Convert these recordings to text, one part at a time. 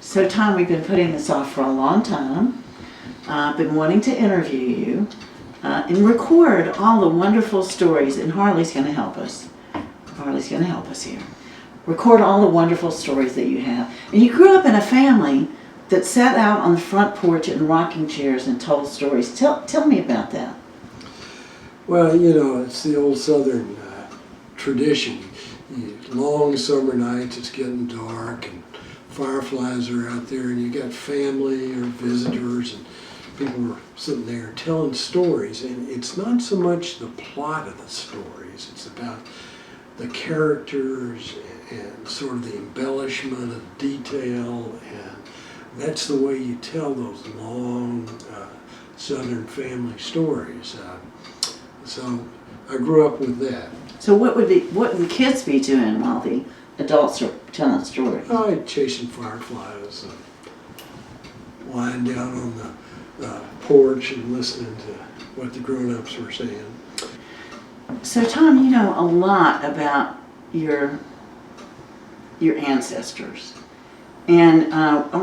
So Tom, we've been putting this off for a long time. I've been wanting to interview you and record all the wonderful stories, and Harley's going to help us. Harley's going to help us here. Record all the wonderful stories that you have. And you grew up in a family that sat out on the front porch in rocking chairs and told stories. Tell me about that. Well, you know, it's the old Southern tradition. Long summer nights, it's getting dark, and fireflies are out there, and you got family or visitors, and people are sitting there telling stories. And it's not so much the plot of the stories, it's about the characters and sort of the embellishment of detail, and that's the way you tell those long Southern family stories. So I grew up with that. So what would the kids be doing while the adults are telling stories? Oh, chasing fireflies, lying down on the porch and listening to what the grown-ups were saying. So Tom, you know a lot about your ancestors. And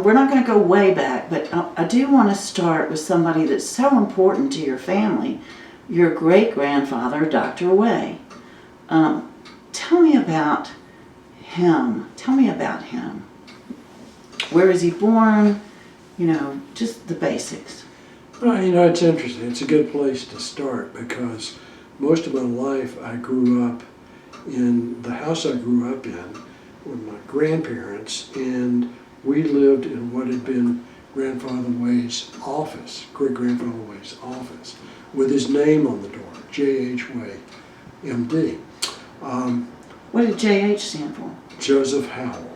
we're not going to go way back, but I do want to start with somebody that's so important to your family, your great-grandfather, Dr. Way. Tell me about him. Tell me about him. Where was he born? You know, just the basics. Well, you know, it's interesting. It's a good place to start because most of my life I grew up in the house I grew up in with my grandparents, and we lived in what had been Grandfather Way's office, great-grandfather Way's office, with his name on the door, J.H. Way, M.D. What did J.H. stand for? Joseph Howell.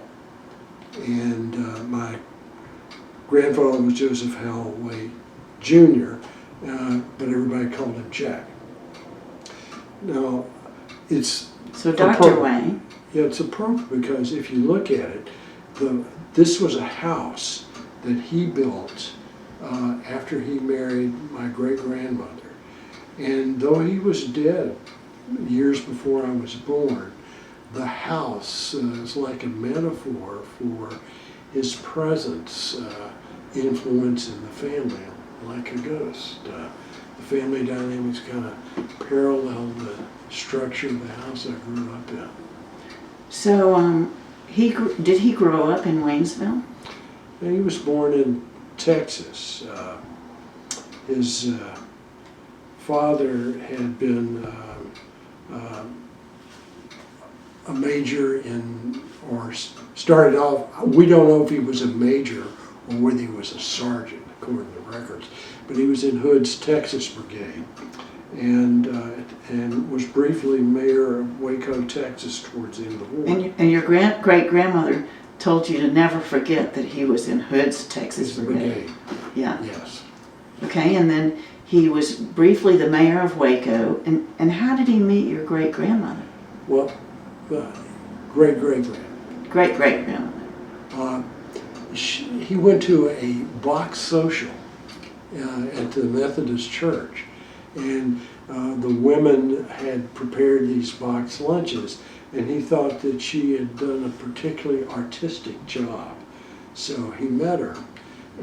And my grandfather was Joseph Howell Way, Jr., but everybody called him Jack. Now, it's... So Dr. Way. Yeah, it's appropriate because if you look at it, this was a house that he built after he married my great-grandmother. And though he was dead years before I was born, the house is like a metaphor for his presence, influence in the family, like a ghost. The family dynamics kind of parallel the structure of the house I grew up in. So, did he grow up in Waynesville? And he was born in Texas. His father had been a major in, or started off, we don't know if he was a major or whether he was a sergeant, according to the records, but he was in Hood's Texas Brigade, and was briefly mayor of Waco, Texas towards the end of the war. And your great-grandmother told you to never forget that he was in Hood's Texas Brigade. Yeah. Yes. Okay, and then he was briefly the mayor of Waco. And how did he meet your great-grandmother? Well, great-great-grandmother. Great-great-grandmother. He went to a box social at the Methodist Church, and the women had prepared these box lunches, and he thought that she had done a particularly artistic job. So he met her,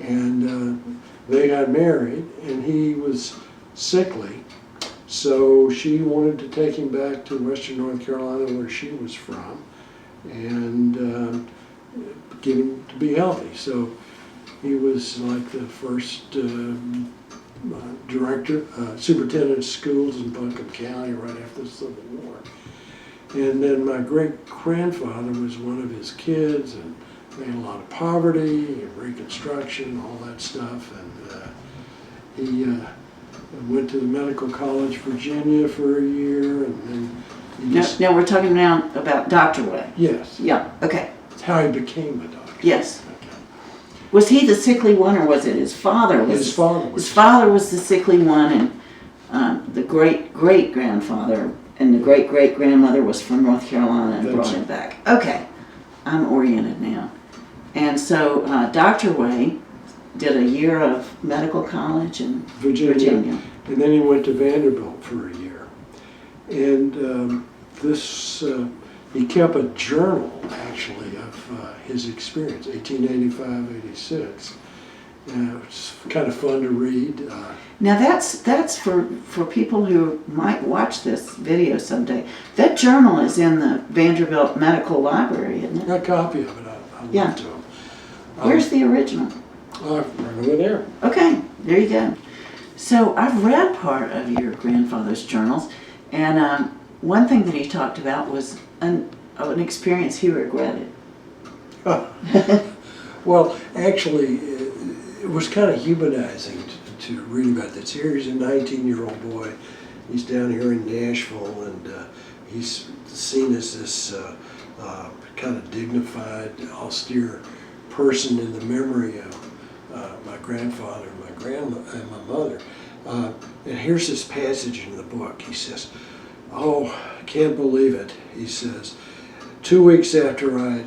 and they got married, and he was sickly, so she wanted to take him back to Western North Carolina, where she was from, and get him to be healthy. So he was like the first superintendent of schools in Buncombe County right after the Civil War. And then my great-grandfather was one of his kids, and they had a lot of poverty and Reconstruction, all that stuff, and he went to the Medical College, Virginia for a year, and then he just... Now we're talking now about Dr. Way. Yes. Yeah, okay. That's how he became a doctor. Yes. Okay. Was he the sickly one, or was it his father? His father was. His father was the sickly one, and the great-great-grandfather and the great-great-grandmother was from North Carolina and brought him back. Okay, I'm oriented now. And so Dr. Way did a year of medical college in Virginia. And then he went to Vanderbilt for a year. And he kept a journal, actually, of his experience, 1885-86. It's kind of fun to read. Now that's for people who might watch this video someday. That journal is in the Vanderbilt Medical Library, isn't it? A copy of it, I lent to him. Where's the original? Right over there. Okay, there you go. So I've read part of your grandfather's journals, and one thing that he talked about was an experience he regretted. Well, actually, it was kind of humanizing to read about this. Here's a 19-year-old boy. He's down here in Nashville, and he's seen as this kind of dignified, austere person in the memory of my grandfather, my grandma, and my mother. And here's this passage in the book. He says, "Oh, I can't believe it," he says. 2 weeks after I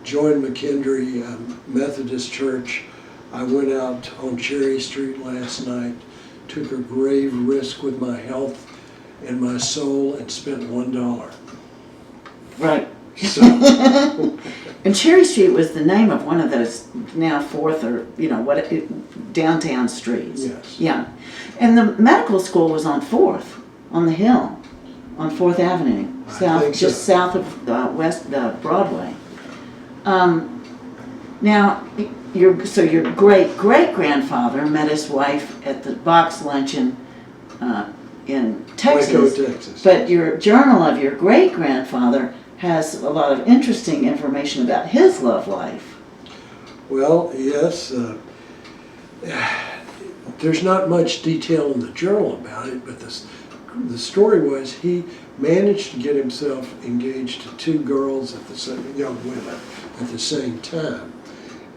joined McKendree Methodist Church, I went out on Cherry Street last night, took a grave risk with my health and my soul, and spent $1. Right. So, And Cherry Street was the name of one of those now fourth or downtown streets. yes. Yeah. And the medical school was on 4th, on the hill, on 4th Avenue, just south of West Broadway. Now, your great-great-grandfather met his wife at the box luncheon in Texas. Waco, Texas. But your journal of your great-grandfather has a lot of interesting information about his love life. Well, yes. There's not much detail in the journal about it, but the story was he managed to get himself engaged to 2 girls young women at the same time.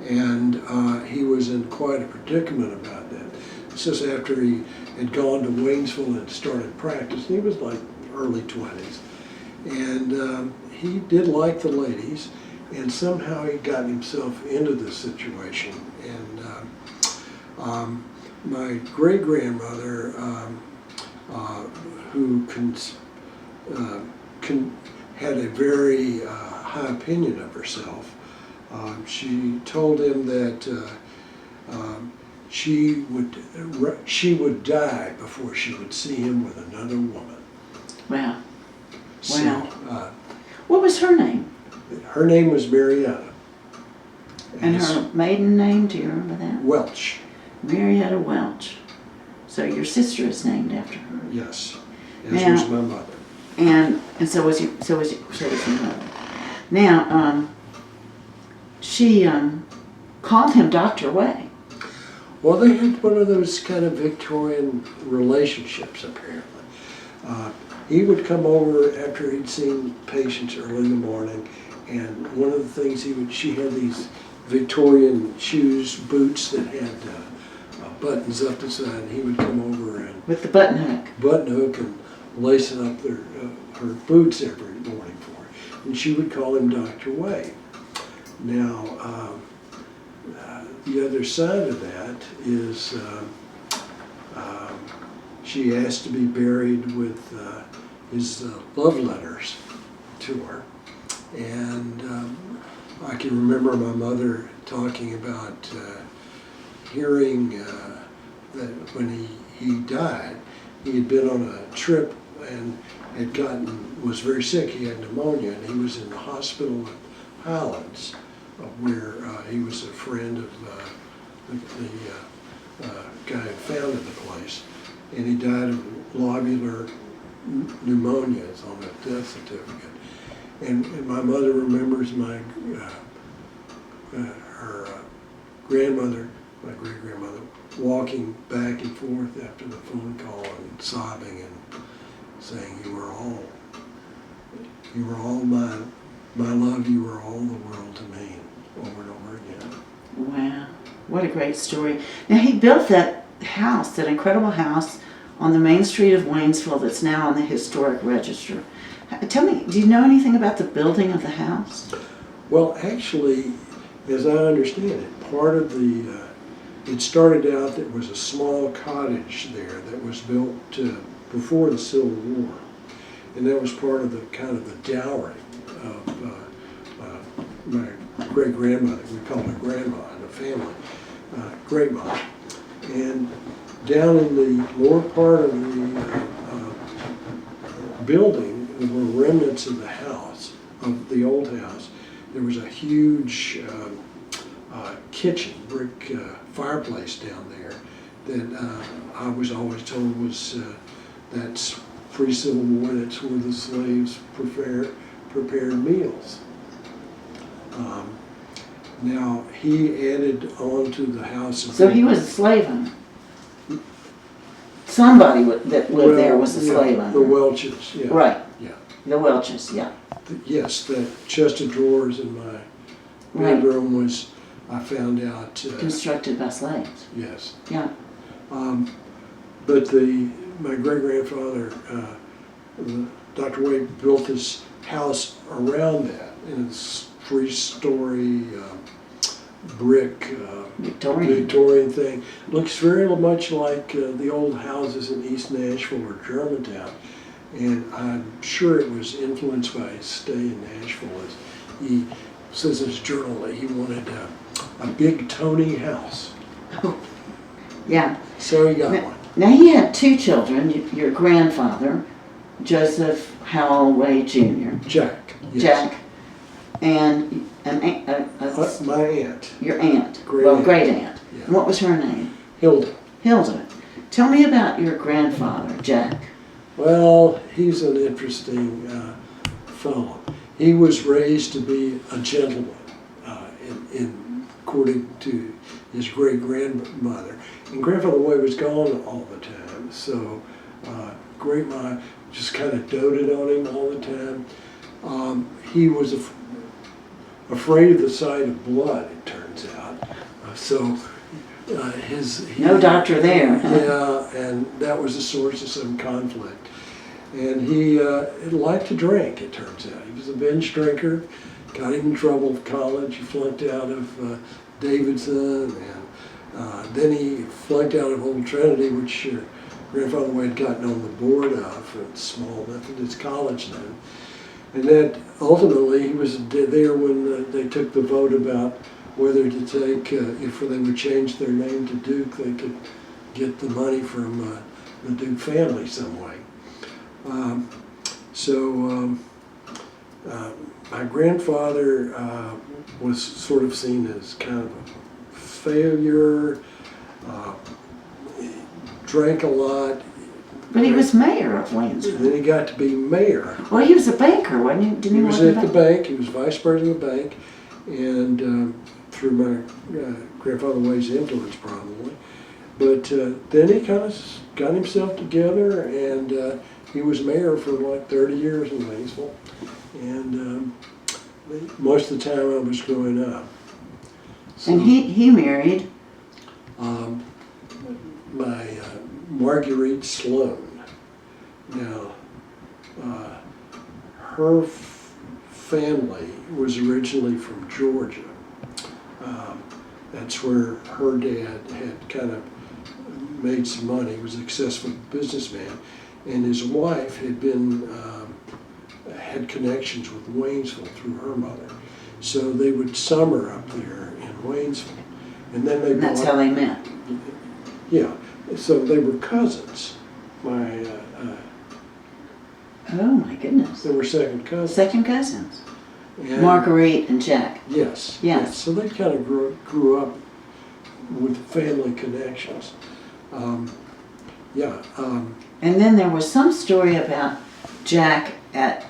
And he was in quite a predicament about that. This is after he had gone to Waynesville and started practice. He was like early 20s. And he did like the ladies, and somehow he got himself into this situation. And my great-grandmother, who had a very high opinion of herself, she told him that she would die before she would see him with another woman. Wow. So, Wow. What was her name? Her name was Marietta. And her maiden name, do you remember that? Welch. Marietta Welch. So your sister is named after her. Yes. As Now, was my mother. And so was your mother. Now, she called him Dr. Way. Well, they had one of those kind of Victorian relationships, apparently. He would come over after he'd seen patients early in the morning, and one of the things she had these Victorian shoes, boots that had buttons up the side, and he would come over and With the button hook. and lacing up her boots every morning for her. And she would call him Dr. Way. Now, the other side of that is she asked to be buried with his love letters to her. And I can remember my mother talking about hearing that when he died, he had been on a trip and was very sick. He had pneumonia, and he was in the hospital at Highlands, where he was a friend of the guy who founded the place, and he died of lobular pneumonia. It's on that death certificate. And my mother remembers her grandmother, my great-grandmother, walking back and forth after the phone call and sobbing and saying, you were all my love, you were all the world to me," over and over again. Wow, what a great story. Now he built that house, that incredible house on the main street of Waynesville that's now on the Historic Register. Tell me, do you know anything about the building of the house? Well, actually, as I understand it, part of it started out, there was a small cottage there that was built before the Civil War. and that was part of the kind of the dowry of my great-grandmother. We called her grandma in the family, great mom. And down in the lower part of the building, there were remnants of the house, of the old house. There was a huge kitchen, brick fireplace down there that I was always told was that's pre-Civil War, that's where the slaves prepared meals. Now, he added on to the house. So he was a slave owner. Somebody that lived there was a slave owner. The Welches, yeah. Right. Yeah. The Welches, yeah. Yes, the chest of drawers in my bedroom was, I found out. Constructed by slaves. Yes. Yeah. But my great-grandfather, Dr. Wade, built this house around that, and it's 3-story brick Victorian thing. Looks very much like the old houses in East Nashville or Germantown, and I'm sure it was influenced by his stay in Nashville. As he says in his journal that he wanted a big Tony house. Oh, yeah. So he got one. Now he had 2 children. Your grandfather, Joseph Howell Wade Jr. Jack. Yes. Jack, and My aunt. your aunt. Great well, aunt. great aunt. Yeah. And what was her name? Hilda. Hilda. Tell me about your grandfather, Jack. Well, he's an interesting fellow. He was raised to be a gentleman, according to his great-grandmother. And Grandfather Wade was gone all the time, so Great-Ma just kind of doted on him all the time. He was afraid of the sight of blood, it turns out. No doctor there. Huh? Yeah, and that was a source of some conflict. And he liked to drink, it turns out. He was a binge drinker, got him in trouble in college. He flunked out of Davidson, and then he flunked out of Old Trinity, which Grandfather Wade had gotten on the board of, a small Methodist college then. And that ultimately he was there when they took the vote about whether to take, if they would change their name to Duke, they could get the money from the Duke family some way. My grandfather was sort of seen as kind of a failure, drank a lot. But he was mayor of Waynesville. Then he got to be mayor. Well, he was a banker, wasn't he? Didn't He was at the bank, he was vice president of the bank, and through my grandfather Wade's influence probably. But then he kind of got himself together, and he was mayor for like 30 years in Waynesville. And most of the time I was growing up. So, and he married? My Marguerite Sloan. Now, her family was originally from Georgia. That's where her dad had kind of made some money. He was a successful businessman, and his wife had been had connections with Waynesville through her mother. So they would summer up there in Waynesville, and then they And that's how they met. Yeah, so they were cousins. Oh my goodness. They were second cousins. Second cousins. And Marguerite and Jack. Yes. Yes. So they kind of grew up with family connections. And then there was some story about Jack at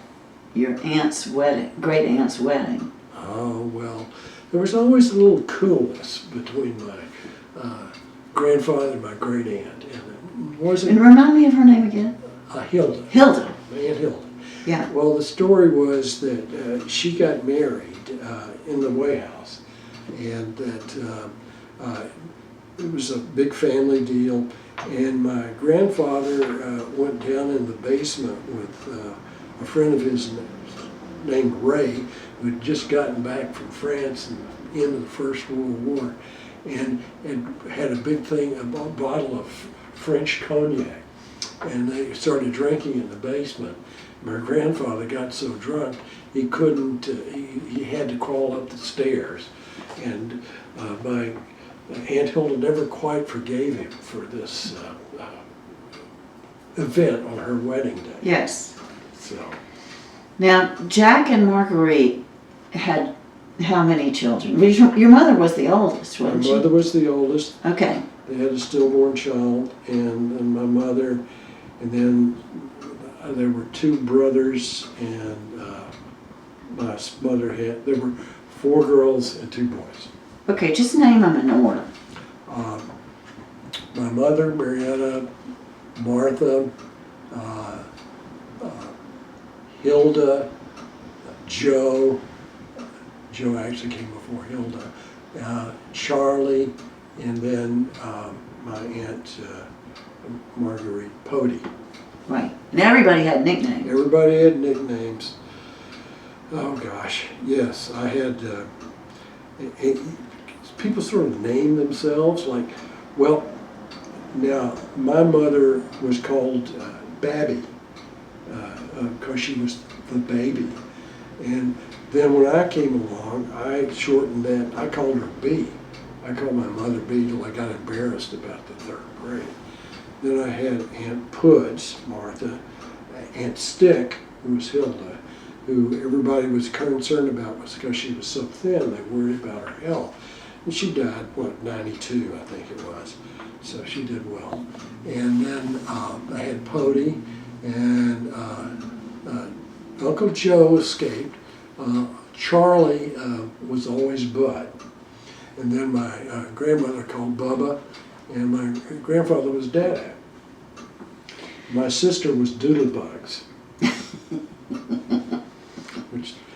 your aunt's wedding, great aunt's wedding. Oh, well, there was always a little coolness between my grandfather and my great aunt. And it wasn't. And remind me of her name again? Hilda. Hilda. My Aunt Hilda. Yeah. Well, the story was that she got married in the Way House, and that it was a big family deal. And my grandfather went down in the basement with a friend of his named Ray, who had just gotten back from France and the end of the First World War, and had a big thing, a bottle of French cognac. and they started drinking in the basement. My grandfather got so drunk he couldn't, he had to crawl up the stairs. And my Aunt Hilda never quite forgave him for this event on her wedding day. Yes. So. Now, Jack and Marguerite had how many children? Your mother was the oldest, wasn't she? My mother was the oldest. Okay. They had a stillborn child, and my mother, and then there were 2 brothers, and my mother there were 4 girls and 2 boys. Okay, just name them in order. My mother, Marietta, Martha, Hilda, Joe actually came before Hilda, Charlie, and then my aunt Marguerite Pody. Right. And everybody had nicknames. Everybody had nicknames. Oh gosh, yes, I had, people sort of name themselves like, well, now my mother was called Babby, because she was the baby. And then when I came along, I shortened that, I called her B. I called my mother B till I got embarrassed about the 3rd grade. Then I had Aunt Puds, Martha, Aunt Stick, who was Hilda, who everybody was concerned about was because she was so thin, they worried about her health. And she died, 92, I think it was. So she did well. And then I had Pody, and Uncle Joe escaped. Charlie was always Bud. And then my grandmother called Bubba, and my grandfather was Dada. My sister was Doodlebugs.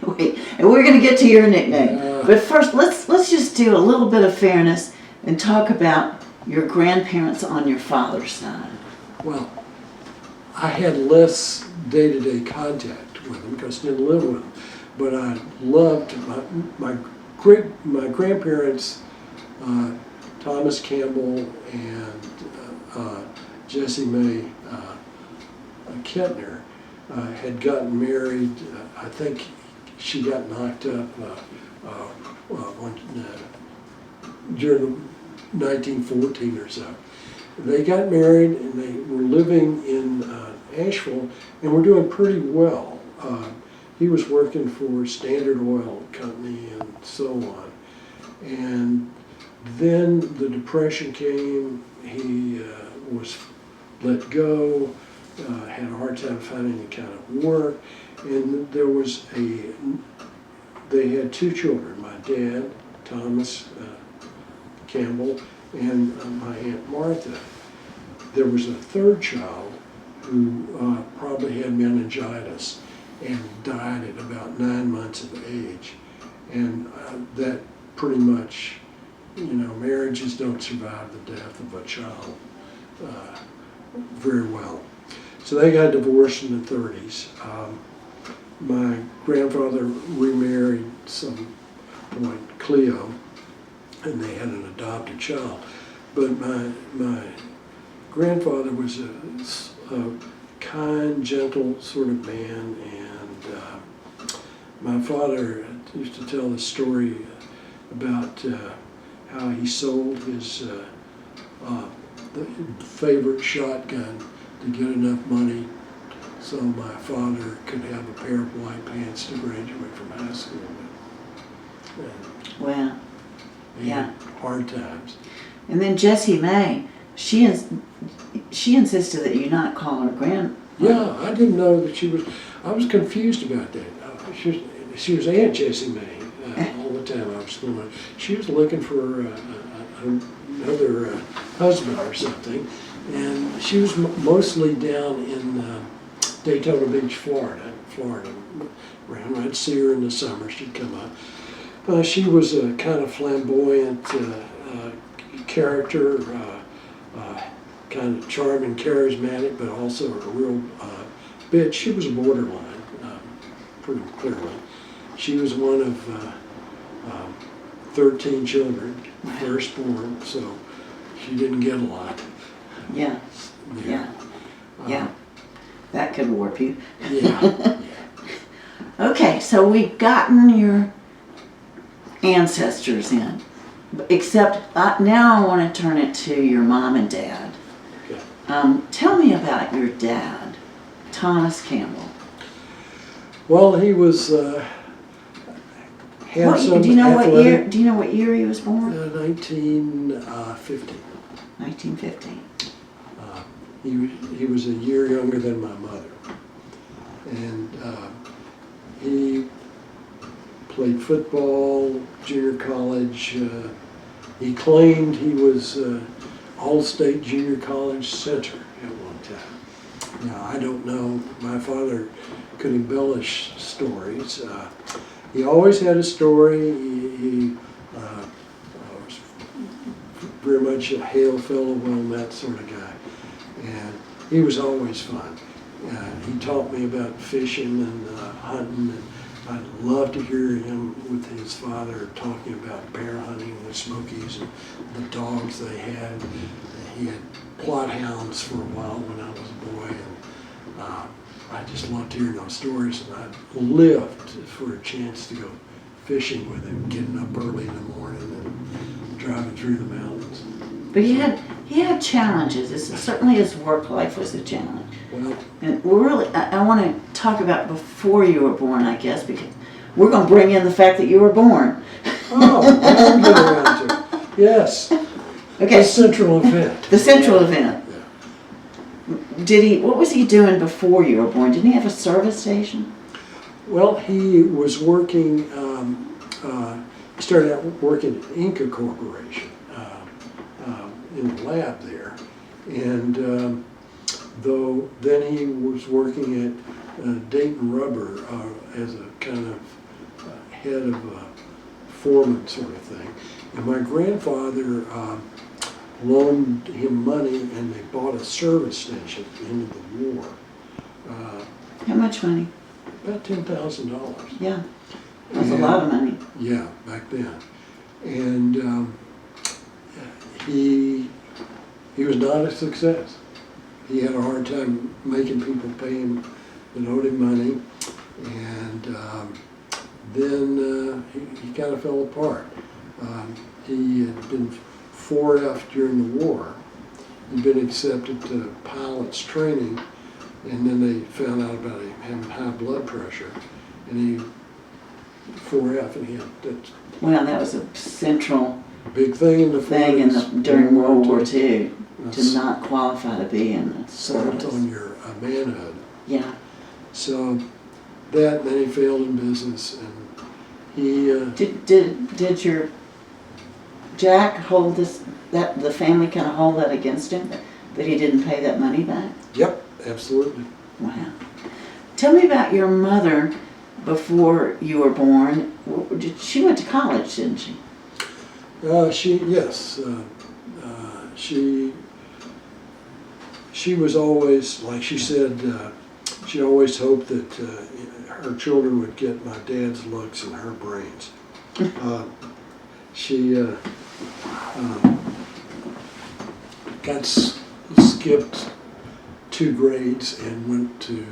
Wait, and we're going to get to your nickname. But first, let's just do a little bit of fairness and talk about your grandparents on your father's side. Well, I had less day-to-day contact with them because I didn't live with them. But I loved my grandparents, Thomas Campbell and Jessie Mae Kettner, had gotten married. I think she got knocked up during 1914 or so. They got married and they were living in Nashville and were doing pretty well. He was working for Standard Oil Company and so on. And then the Depression came, he was let go, had a hard time finding any kind of work, and they had 2 children, my dad, Thomas Campbell, and my Aunt Martha. There was a 3rd child who probably had meningitis and died at about 9 months of age. And that pretty much, marriages don't survive the death of a child very well. So they got divorced in the 30s. My grandfather remarried some point, Cleo, and they had an adopted child. But my grandfather was a kind, gentle sort of man, and my father used to tell the story about how he sold his favorite shotgun to get enough money so my father could have a pair of white pants to graduate from high school with. Wow. Yeah. Hard times. And then Jessie Mae, she insisted that you not call her grandma. Yeah, I didn't know that I was confused about that. She was Aunt Jessie Mae all the time I was going. She was looking for another husband or something, and she was mostly down in Daytona Beach, Florida. Around, I'd see her in the summer. She'd come up. She was a kind of flamboyant character, kind of charming, charismatic, but also a real bitch. She was borderline, pretty clearly. She was one of 13 children, firstborn, so she didn't get a lot. Yeah. Yeah. Yeah, that could warp you. Yeah. Okay, so we've gotten your ancestors in, except now I want to turn it to your mom and dad. Okay. Tell me about your dad, Thomas Campbell. Well, he was handsome, Do you know athletic. what year? Do you know what year he was born? 1950. 1950. He was a year younger than my mother, and he played football, junior college. He claimed he was All-State Junior College center at one time. Now, I don't know. My father could embellish stories. He always had a story. He was very much a hail fellow, well met sort of guy. And he was always fun. He taught me about fishing and hunting, and I'd love to hear him with his father talking about bear hunting in the Smokies and the dogs they had. He had plot hounds for a while when I was a boy, and I just loved hearing those stories, and I lived for a chance to go fishing with him, getting up early in the morning and driving through the mountains. But he had challenges. Certainly his work life was a challenge. Well, And I want to talk about before you were born, I guess, because we're going to bring in the fact that you were born. oh, I'll get around to it. Yes, Okay. the central event. The central event. Yeah. What was he doing before you were born? Didn't he have a service station? Well, he was working, he started out working at Inca Corporation in the lab there. And though then he was working at Dayton Rubber as a kind of head of a foreman sort of thing. And my grandfather loaned him money, and they bought a service station at the end of the war. How much money? About $10,000. Yeah. That's a lot of money. Yeah, back then. And he was not a success. He had a hard time making people pay him that owed him money. And then he kind of fell apart. He had been 4F during the war. He'd been accepted to pilot's training, and then they found out about him having high blood pressure, and he 4F, and he had that. Well, that was a central Big thing in the thing during World War II, to That's not qualify to be in the stamped service. on your manhood. Yeah. So that, then he failed in business, and he. Did your Jack hold this? That the family kind of hold that against him, that he didn't pay that money back? Yep, absolutely. Wow. Tell me about your mother before you were born. She went to college, didn't she? She was always, like she said, she always hoped that her children would get my dad's looks and her brains. She got skipped 2 grades and went to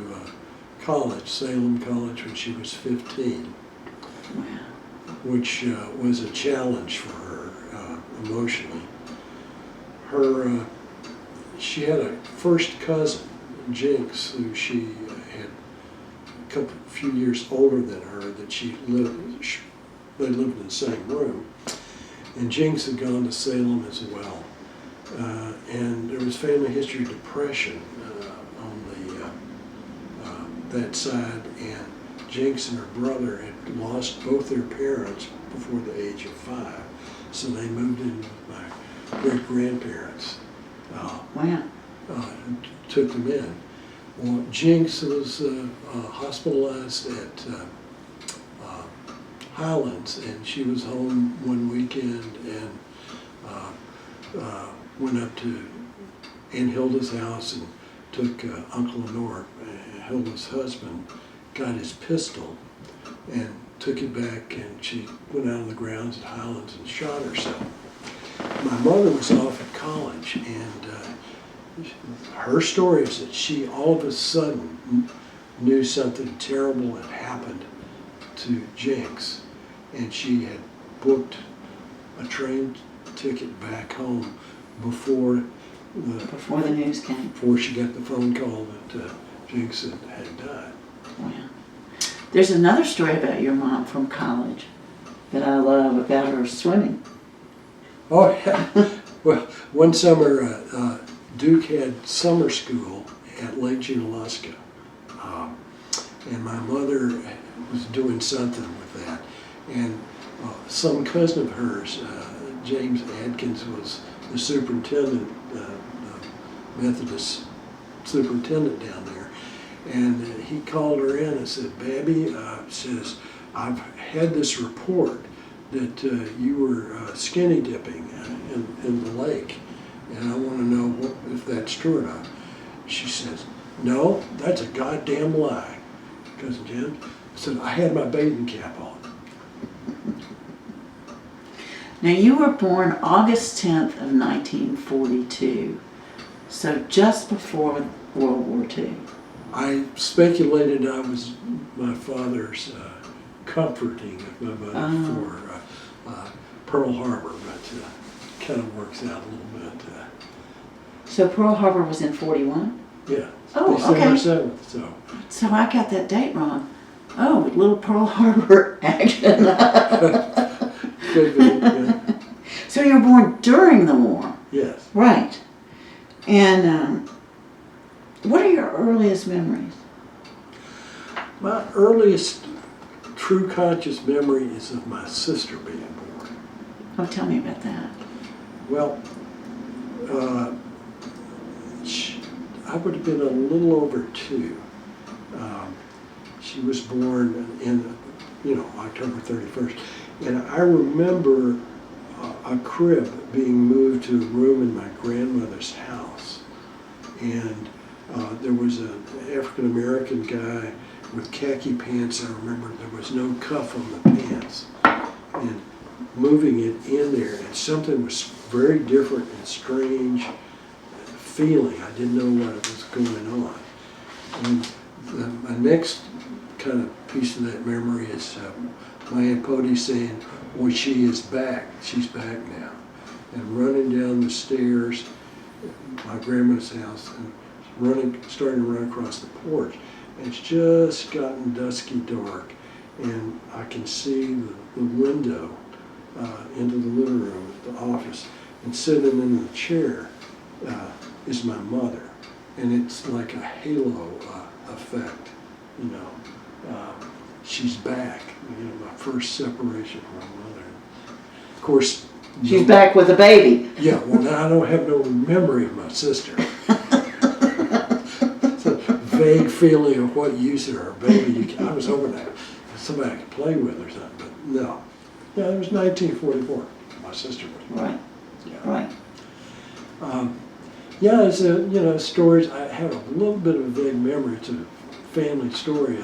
college, Salem College, when she was 15. Wow. Which was a challenge for her emotionally. She had a first cousin, Jinx, who she had a few years older than her, that they lived in the same room. And Jinx had gone to Salem as well. And there was family history of depression on that side, and Jinx and her brother had lost both their parents before the age of 5, so they moved in with my great-grandparents. Wow. Took them in. Well, Jinx was hospitalized at Highlands, and she was home one weekend and went up to Aunt Hilda's house and took Uncle Lenore, Hilda's husband, got his pistol and took it back, and she went out on the grounds at Highlands and shot herself. My mother was off at college, and her story is that she all of a sudden knew something terrible had happened to Jinx, and she had booked a train ticket back home before Before the news came. before she got the phone call that Jinx had died. Wow. There's another story about your mom from college that I love about her swimming. Oh, yeah. Well, one summer, Duke had summer school at Lake Junaluska. And my mother was doing something with that. And some cousin of hers, James Adkins, was the superintendent, Methodist superintendent down there. And he called her in and said, Babby, says, I've had this report that you were skinny dipping in the lake, and I want to know if that's true or not. She says, no, that's a goddamn lie, Cousin Jim. I said, I had my bathing cap on. Now, you were born August 10th of 1942, so just before World War II. I speculated I was my father's comforting of my mother for Pearl Harbor, but kind of works out a little bit. So Pearl Harbor was in 41? Yeah, Oh, December okay. 7th, so. So I got that date wrong. Oh, little Pearl Harbor action. Could be, yeah. So you were born during the war? Yes. Right. And what are your earliest memories? My earliest true conscious memory is of my sister being born. Oh, tell me about that. Well, I would have been a little over 2. She was born in, October 31st. And I remember a crib being moved to a room in my grandmother's house. And there was an African-American guy with khaki pants. I remember there was no cuff on the pants. And moving it in there, and something was very different and strange feeling. I didn't know what was going on. And my next kind of piece of that memory is my Aunt Podie saying, "Boy, she is back. She's back now," and running down the stairs at my grandma's house and starting to run across the porch. And it's just gotten dusky dark, and I can see the window into the living room, the office, and sitting in the chair is my mother, and it's like a halo effect, she's back, my first separation from my mother. Of course, She's back with a baby. yeah, well now I don't have no memory of my sister. It's a vague feeling of what use of her baby. I was hoping that somebody I could play with or something, but no. Yeah, it was 1944. My sister was born. Right. Yeah. Right. Yeah, it's stories. I have a little bit of a vague memory. It's a family story.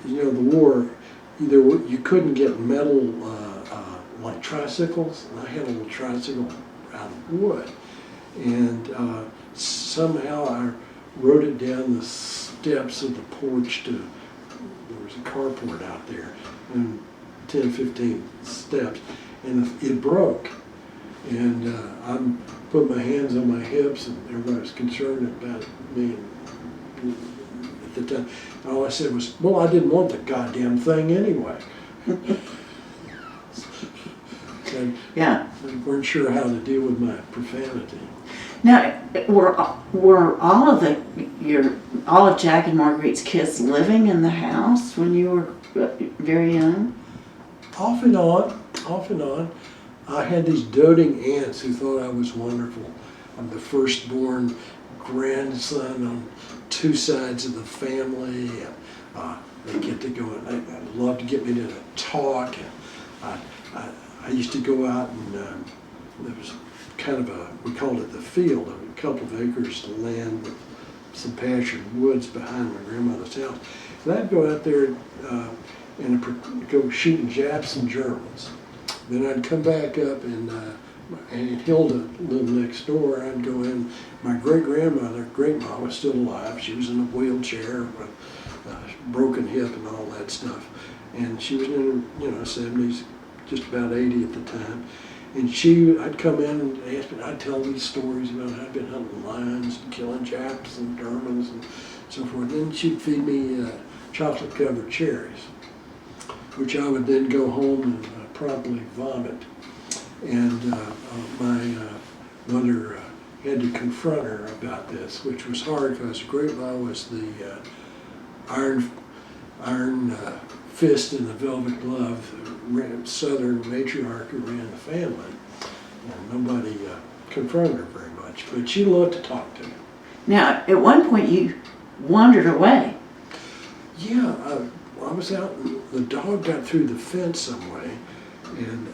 The war, you couldn't get metal like tricycles, and I had a little tricycle out of wood, and somehow I rode it down the steps of the porch there was a carport out there, and 10, 15 steps, and it broke. And I put my hands on my hips, and everybody was concerned about me at the time. And all I said was, well, I didn't want the goddamn thing anyway. And Yeah. we weren't sure how to deal with my profanity. Now, were all of Jack and Marguerite's kids living in the house when you were very young? Off and on. I had these doting aunts who thought I was wonderful. I'm the firstborn grandson on 2 sides of the family. And, they get to go, and they love to get me to talk. And I used to go out, and there was kind of we called it the field, a couple of acres of land with some pastured woods behind my grandmother's house. And I'd go out there and go shooting Japs and Germans. Then I'd come back up and Aunt Hilda lived next door. I'd go in. My great-grandmother, great-ma, was still alive. She was in a wheelchair with a broken hip and all that stuff. And she was in her 70s, just about 80 at the time. And I'd come in and ask me, I'd tell these stories about how I'd been hunting lions and killing Japs and Germans and so forth. Then she'd feed me chocolate-covered cherries, which I would then go home and promptly vomit. And my mother had to confront her about this, which was hard because Great-Ma was the iron fist in the velvet glove, Southern matriarch who ran the family. And nobody confronted her very much, but she loved to talk to me. Now, at one point you wandered away. Yeah, I was out and the dog got through the fence some way, and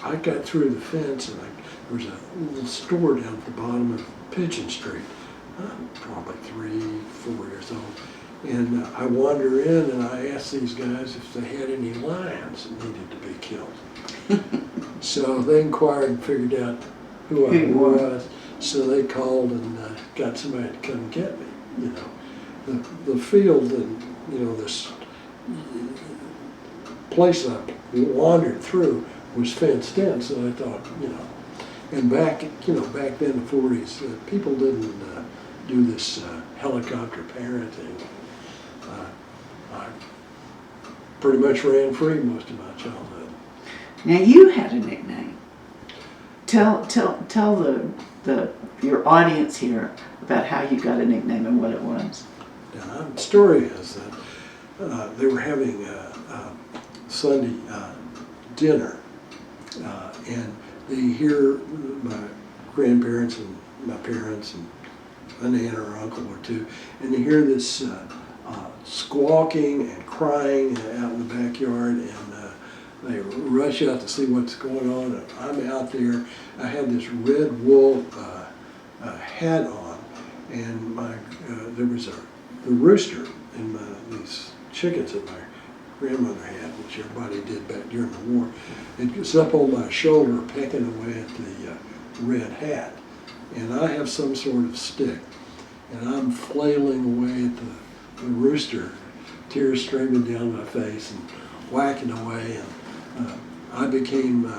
I got through the fence, and there was a little store down at the bottom of Pigeon Street. I'm probably 3, 4 years old. And I wander in and I asked these guys if they had any lions that needed to be killed. So they inquired and figured out who I was. So they called and got somebody to come get me. You know, the field and this place I wandered through was fenced in. So I thought, and back then in the 40s, people didn't do this helicopter parenting. I pretty much ran free most of my childhood. Now you had a nickname. Tell your audience here about how you got a nickname and what it was. Now, the story is that they were having a Sunday dinner, and they hear my grandparents and my parents and an aunt or uncle or two, and they hear this squawking and crying out in the backyard, and they rush out to see what's going on. And I'm out there. I had this red wool hat on, and there was a rooster and these chickens that my grandmother had, which everybody did back during the war. It was up on my shoulder pecking away at the red hat, and I have some sort of stick, and I'm flailing away at the rooster, tears streaming down my face and whacking away, and I became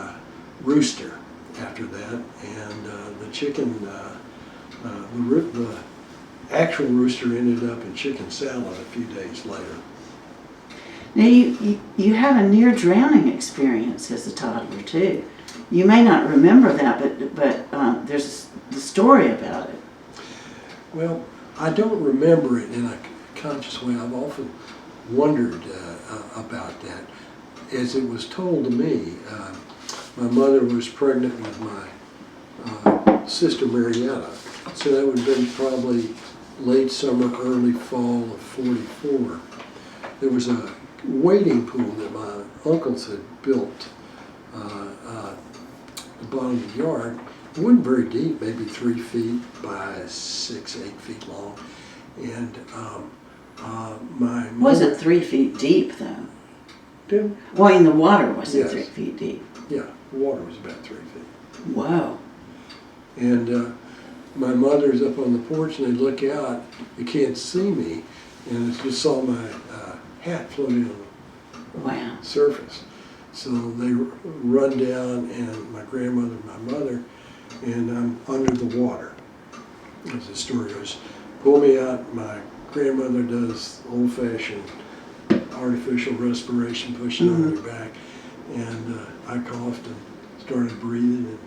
Rooster after that, and the chicken, the actual rooster ended up in chicken salad a few days later. Now you had a near drowning experience as a toddler too. You may not remember that, but there's the story about it. Well, I don't remember it in a conscious way. I've often wondered about that. As it was told to me, my mother was pregnant with my sister Marietta, so that would have been probably late summer, early fall of '44. There was a wading pool that my uncles had built at the bottom of the yard. It wasn't very deep, maybe 3 feet by 6, 8 feet long, and my mother... Was it 3 feet deep though? Did, Well, in the water wasn't Yes. 3 feet deep. yeah, the water was about 3 feet. Wow. And my mother's up on the porch, and they look out. You can't see me, and I just saw my hat floating on the Wow. surface. So they run down, and my grandmother and my mother, and I'm under the water. As the story goes, pull me out. My grandmother does old-fashioned artificial respiration, pushing on your back, and I coughed and started breathing, and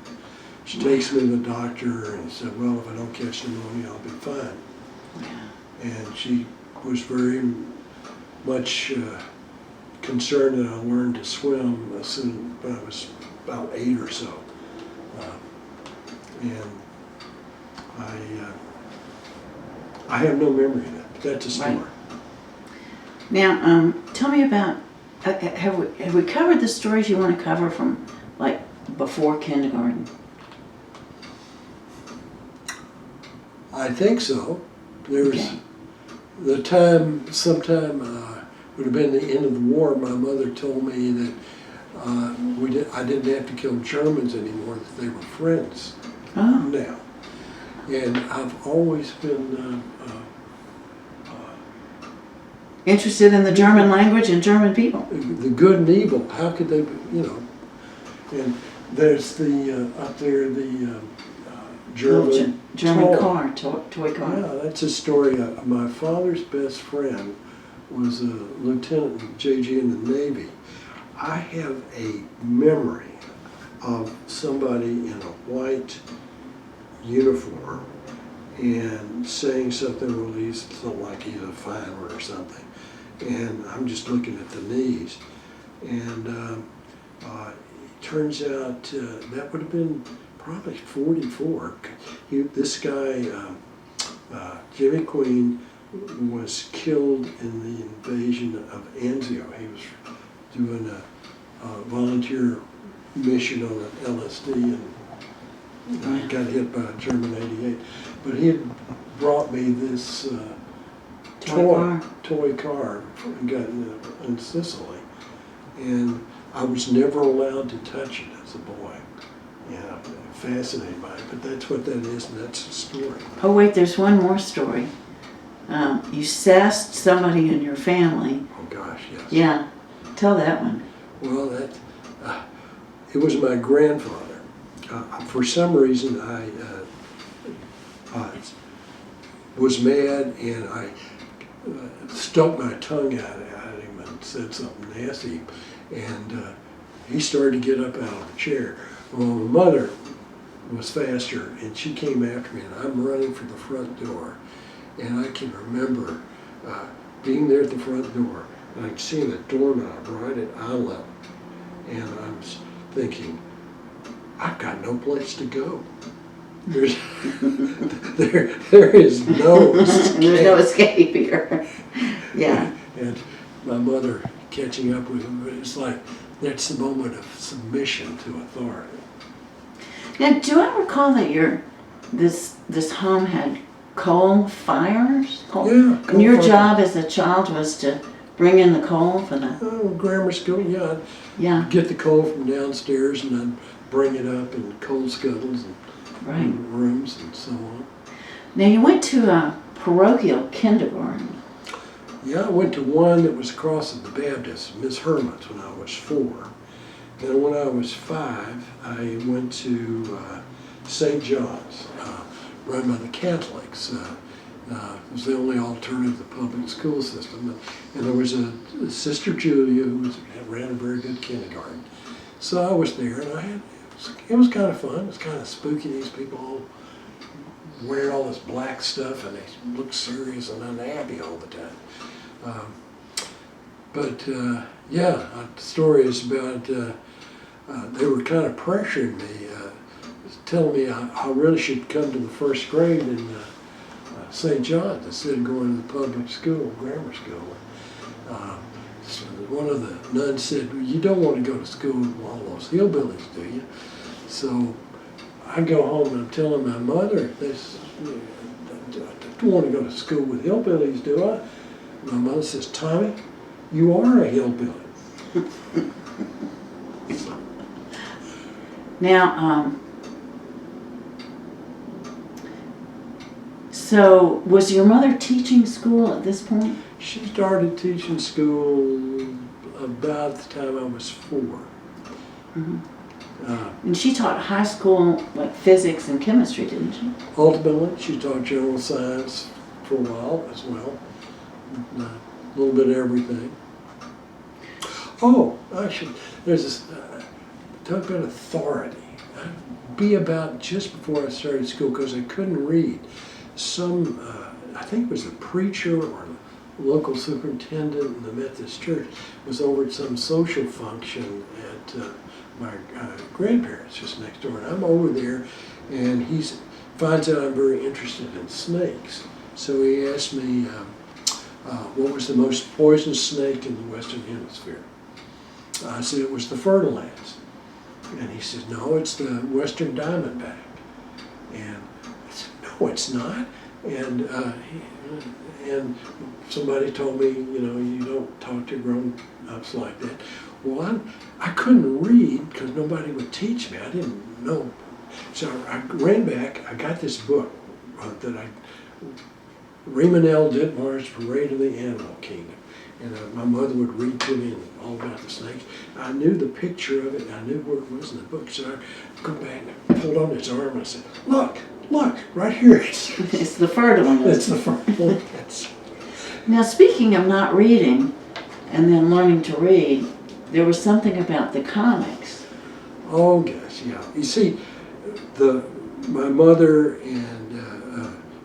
she takes me to the doctor and said, well, if I don't catch pneumonia, I'll be fine. Wow. And she was very much concerned that I learned to swim as soon when I was about 8 or so. And I have no memory of that, but that's a story. Right. Now, tell me about, have we covered the stories you want to cover from, like, before kindergarten? I think so. There was Okay. the time, sometime, would have been the end of the war, my mother told me that I didn't have to kill Germans anymore, that they were friends Oh, now. And I've always been interested in the German language and German people. the good and evil. How could they, and there's the, up there, the German German toy. car, toy car. Yeah, that's a story. My father's best friend was a lieutenant in JG in the Navy. I have a memory of somebody in a white uniform and saying something, well, he's something like he's a fighter or something. And I'm just looking at the knees. And it turns out that would have been probably 44. This guy, Jimmy Queen, was killed in the invasion of Anzio. He was doing a volunteer mission on an LSD and got hit by a German 88. But he had brought me this toy car and got in Sicily. And I was never allowed to touch it as a boy. Yeah, fascinated by it, but that's what that is, and that's the story. Oh wait, there's one more story. You sassed somebody in your family. Oh gosh, yes. Yeah, tell that one. Well, it was my grandfather. For some reason, I was mad, and I stuck my tongue out at him and said something nasty, and he started to get up out of the chair. Well, my mother was faster, and she came after me, and I'm running for the front door. And I can remember being there at the front door, and I'm seeing a doorknob right at eye level. And I'm thinking, I've got no place to go. There's, there is no escape. There's no escape here. Yeah. And my mother catching up with him, it's like, that's the moment of submission to authority. Now, do I recall that this home had coal fires? Yeah. And your job as a child was to bring in the coal for the... Oh, grammar school, yeah. Yeah. Get the coal from downstairs and then bring it up in coal scuttles and rooms and so on. Now, you went to a parochial kindergarten. Yeah, I went to one that was across at the Baptist, Miss Herman's, when I was 4. Then when I was 5, I went to St. John's, run by the Catholics. It was the only alternative to the public school system. And there was a Sister Julia who ran a very good kindergarten. So I was there, and it was kind of fun. It was kind of spooky, these people all wearing all this black stuff, and they looked serious and unhappy all the time. Yeah, the story is about, they were kind of pressuring me, telling me I really should come to the first grade in St. John's instead of going to the public school, grammar school. So one of the nuns said, well, you don't want to go to school with all those hillbillies, do you? So I go home and I'm telling my mother, this, I don't want to go to school with hillbillies, do I? My mother says, Tommy, you are a hillbilly. Now, so was your mother teaching school at this point? She started teaching school about the time I was 4. Mm-hmm. And she taught high school, like physics and chemistry, didn't she? Ultimately, she taught general science for a while as well. A little bit of everything. Oh, actually, there's this, talk about authority. Be about just before I started school, because I couldn't read. Some, I think it was a preacher or a local superintendent in the Methodist church was over at some social function at my grandparents just next door. And I'm over there, and he finds out I'm very interested in snakes. So he asked me, what was the most poisonous snake in the Western Hemisphere? I said it was the fertilans. And he said, no, it's the Western diamondback. And I said, no, it's not. And somebody told me, you don't talk to grown-ups like that. Well, I couldn't read because nobody would teach me. I didn't know. So I ran back. I got this book Raymond L. Ditmar's Parade of the Animal Kingdom. And my mother would read to me all about the snakes. I knew the picture of it, and I knew where it was in the book. So I go back and I pulled on its arm and I said, look, right here. It's the fur one. It's the fur one. Now, speaking of not reading and then learning to read, there was something about the comics. Oh, gosh, yeah. You see, my mother and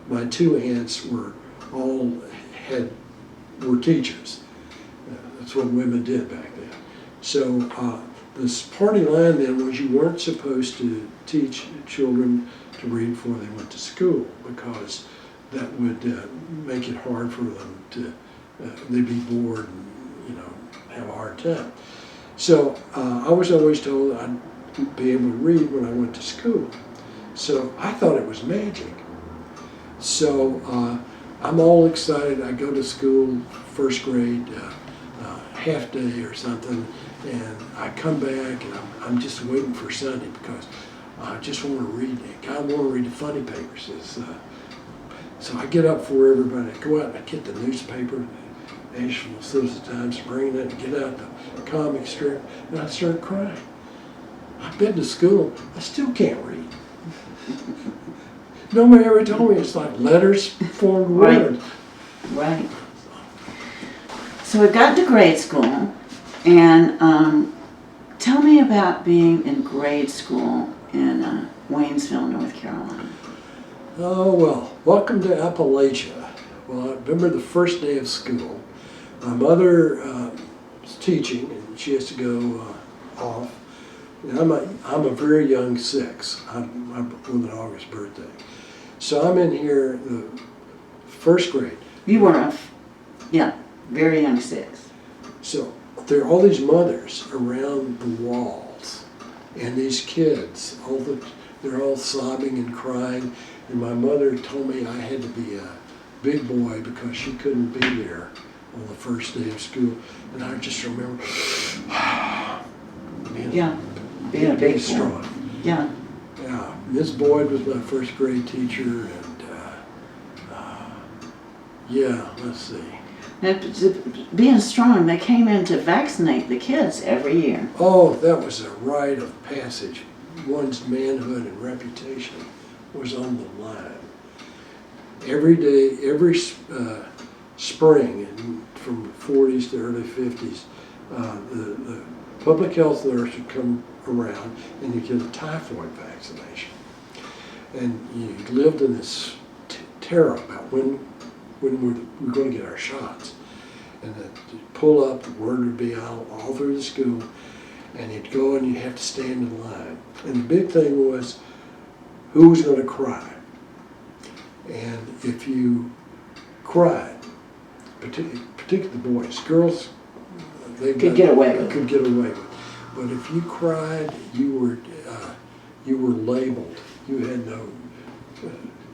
my two aunts were teachers. That's what women did back then. So this party line then was you weren't supposed to teach children to read before they went to school because that would make it hard for them to, they'd be bored and, have a hard time. So I was always told I'd be able to read when I went to school. So I thought it was magic. So I'm all excited. I go to school, first grade, half day or something, and I come back and I'm just waiting for Sunday because I just want to read. I want to read the funny papers. So I get up for everybody. I go out and I get the newspaper, the Nashville Citizen-Times, bring it and get out the comic strip, and I start crying. I've been to school. I still can't read. Nobody ever told me it's like letters formed words. Right. So we got to grade school, and tell me about being in grade school in Waynesville, North Carolina. Oh, well, welcome to Appalachia. Well, I remember the first day of school. My mother was teaching, and she has to go off. And I'm a very young 6. I'm with an August birthday. So I'm in here the first grade. You were very young 6. So there are all these mothers around the walls, and these kids, they're all sobbing and crying. And my mother told me I had to be a big boy because she couldn't be there on the first day of school. And I just remember being a big strong. Yeah. Yeah, Miss Boyd was my first grade teacher, and let's see. Now, being strong, they came in to vaccinate the kids every year. Oh, that was a rite of passage. One's manhood and reputation was on the line. Every day, every spring, from the 40s to early 50s, the public health nurse would come around and you get a typhoid vaccination. And you lived in this terror about when we're going to get our shots. And you'd pull up, the word would be out all through the school, and you'd go and you'd have to stand in line. And the big thing was who was going to cry. And if you cried, particularly the boys, girls, they could get away with it. But if you cried, you were labeled. You had no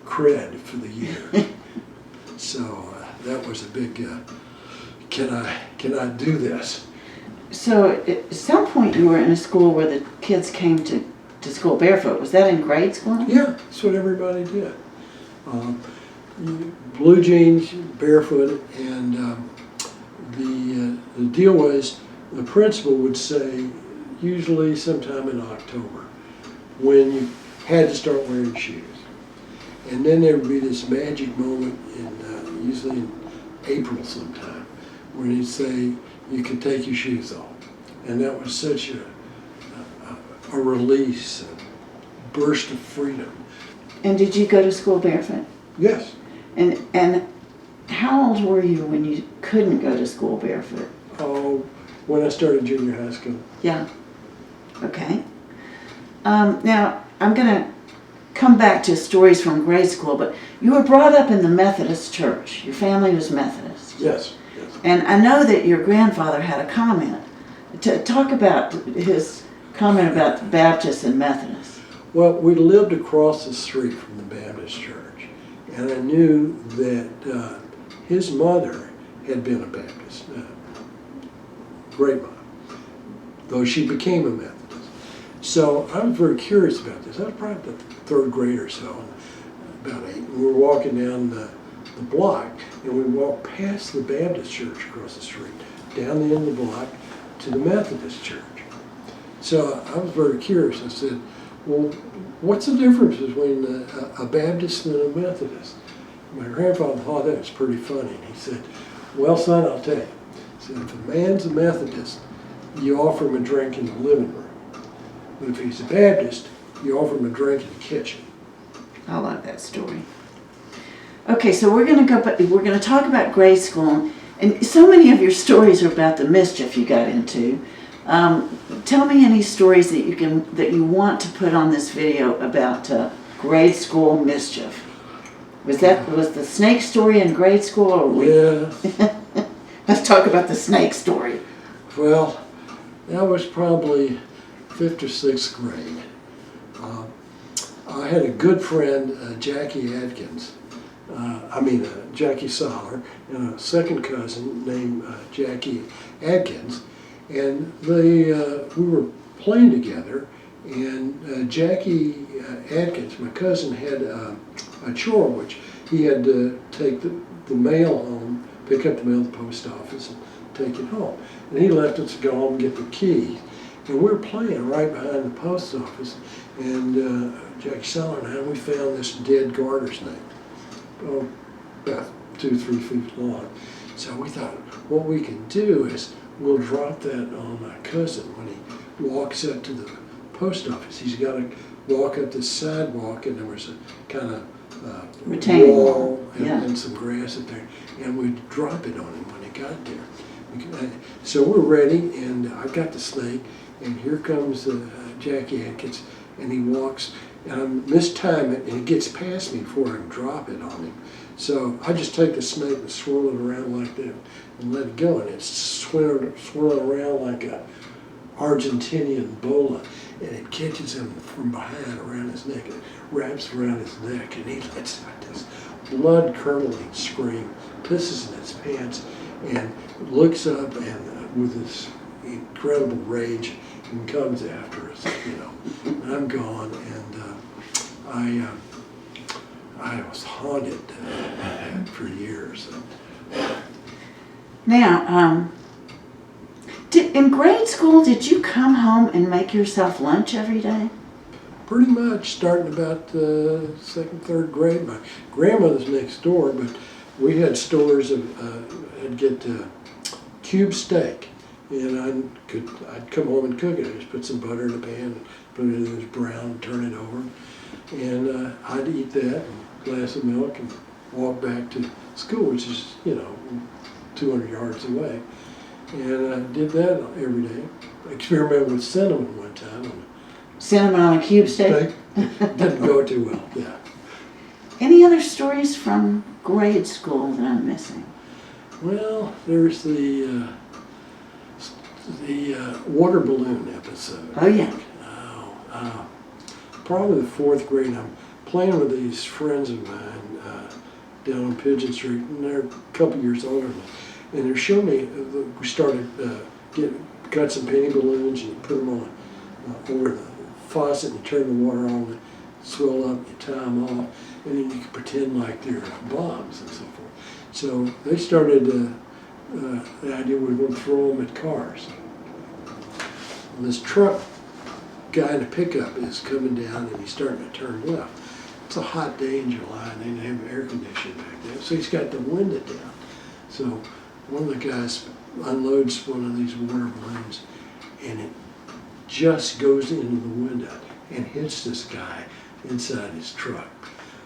cred for the year. So that was a big. Can I do this? So at some point you were in a school where the kids came to school barefoot. Was that in grade school? Yeah, that's what everybody did. Blue jeans, barefoot, and the deal was the principal would say, usually sometime in October, when you had to start wearing shoes. And then there would be this magic moment, usually in April sometime, when he'd say, you can take your shoes off. And that was such a release, a burst of freedom. And did you go to school barefoot? Yes. And how old were you when you couldn't go to school barefoot? Oh, when I started junior high school. Yeah. Okay. Now, I'm going to come back to stories from grade school, but you were brought up in the Methodist church. Your family was Methodist. Yes. And I know that your grandfather had a comment. Talk about his comment about the Baptists and Methodists. Well, we lived across the street from the Baptist church, and I knew that his mother had been a Baptist. Great mom, though she became a Methodist. So I was very curious about this. I was probably the third grade or so, about 8. We were walking down the block, and we walked past the Baptist church across the street, down the end of the block to the Methodist church. So I was very curious. I said, well, what's the difference between a Baptist and a Methodist? My grandfather thought that was pretty funny. And he said, well, son, I'll tell you. He said, if a man's a Methodist, you offer him a drink in the living room. But if he's a Baptist, you offer him a drink in the kitchen. I love that story. Okay, so we're going to talk about grade school, and so many of your stories are about the mischief you got into. Tell me any stories that you want to put on this video about grade school mischief. Was the snake story in grade school, or Yeah. Let's talk about the snake story. Well, that was probably 5th or 6th grade. I had a good friend, Jackie Adkins. Jackie Soller, and a second cousin named Jackie Adkins, and we were playing together. And Jackie Adkins, my cousin, had a chore which he had to take the mail home, pick up the mail at the post office, and take it home. And he left us to go home and get the keys. And we were playing right behind the post office, and Jackie Soller and I, we found this dead garter snake. Oh, about 2-3 feet long. So we thought, what we can do is we'll drop that on my cousin when he walks up to the post office. He's got to walk up the sidewalk, and there was a kind of retaining wall yeah. and some grass up there, and we'd drop it on him when he got there. So we're ready, and I've got the snake, and here comes Jackie Atkins, and he walks, and I mistime it, and it gets past me before I can drop it on him. So I just take the snake and swirl it around like that and let it go, and it's swirling around like a Argentinian bola, and it catches him from behind around his neck, and it wraps around his neck, and he lets out this blood-curdling scream, pisses in his pants, and looks up and with this incredible rage and comes after us, And I'm gone, and I was haunted for years. Now, in grade school, did you come home and make yourself lunch every day? Pretty much, starting about 2nd, 3rd grade. My grandmother's next door, but we had stores I'd get cube steak, and I'd come home and cook it. I just put some butter in the pan, put it in this brown, turn it over, and I'd eat that, and a glass of milk, and walk back to school, which is 200 yards away. And I did that every day. I experimented with cinnamon one time. Cinnamon on a cube steak? Didn't go too well, yeah. Any other stories from grade school that I'm missing? Well, there's the water balloon episode. Oh, yeah. Probably the 4th grade. I'm playing with these friends of mine down on Pigeon Street, and they're a couple years older than me. And they're showing me, we started got some penny balloons, and you put them on over the faucet, and you turn the water on, and swell up, you tie them off, and then you can pretend like they're bombs and so forth. So they started the idea we were going to throw them at cars. And this truck guy in a pickup is coming down, and he's starting to turn left. It's a hot day in July, and they didn't have air conditioning back then, so he's got the window down. So one of the guys unloads one of these water balloons, and it just goes into the window and hits this guy inside his truck.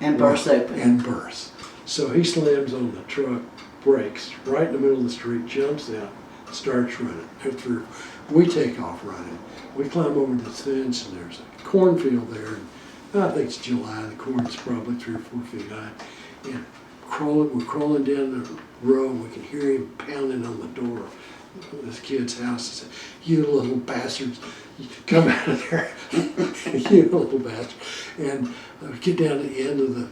And bursts open. And bursts. So he slams on the truck, brakes, right in the middle of the street, jumps out, starts running. After we take off running, we climb over the fence, and there's a cornfield there. And I think it's July, the corn's probably 3 or 4 feet high. And we're crawling down the road, and we can hear him pounding on the door of this kid's house. He said, "You little bastards, come out of there, you little bastard." And we get down to the end of the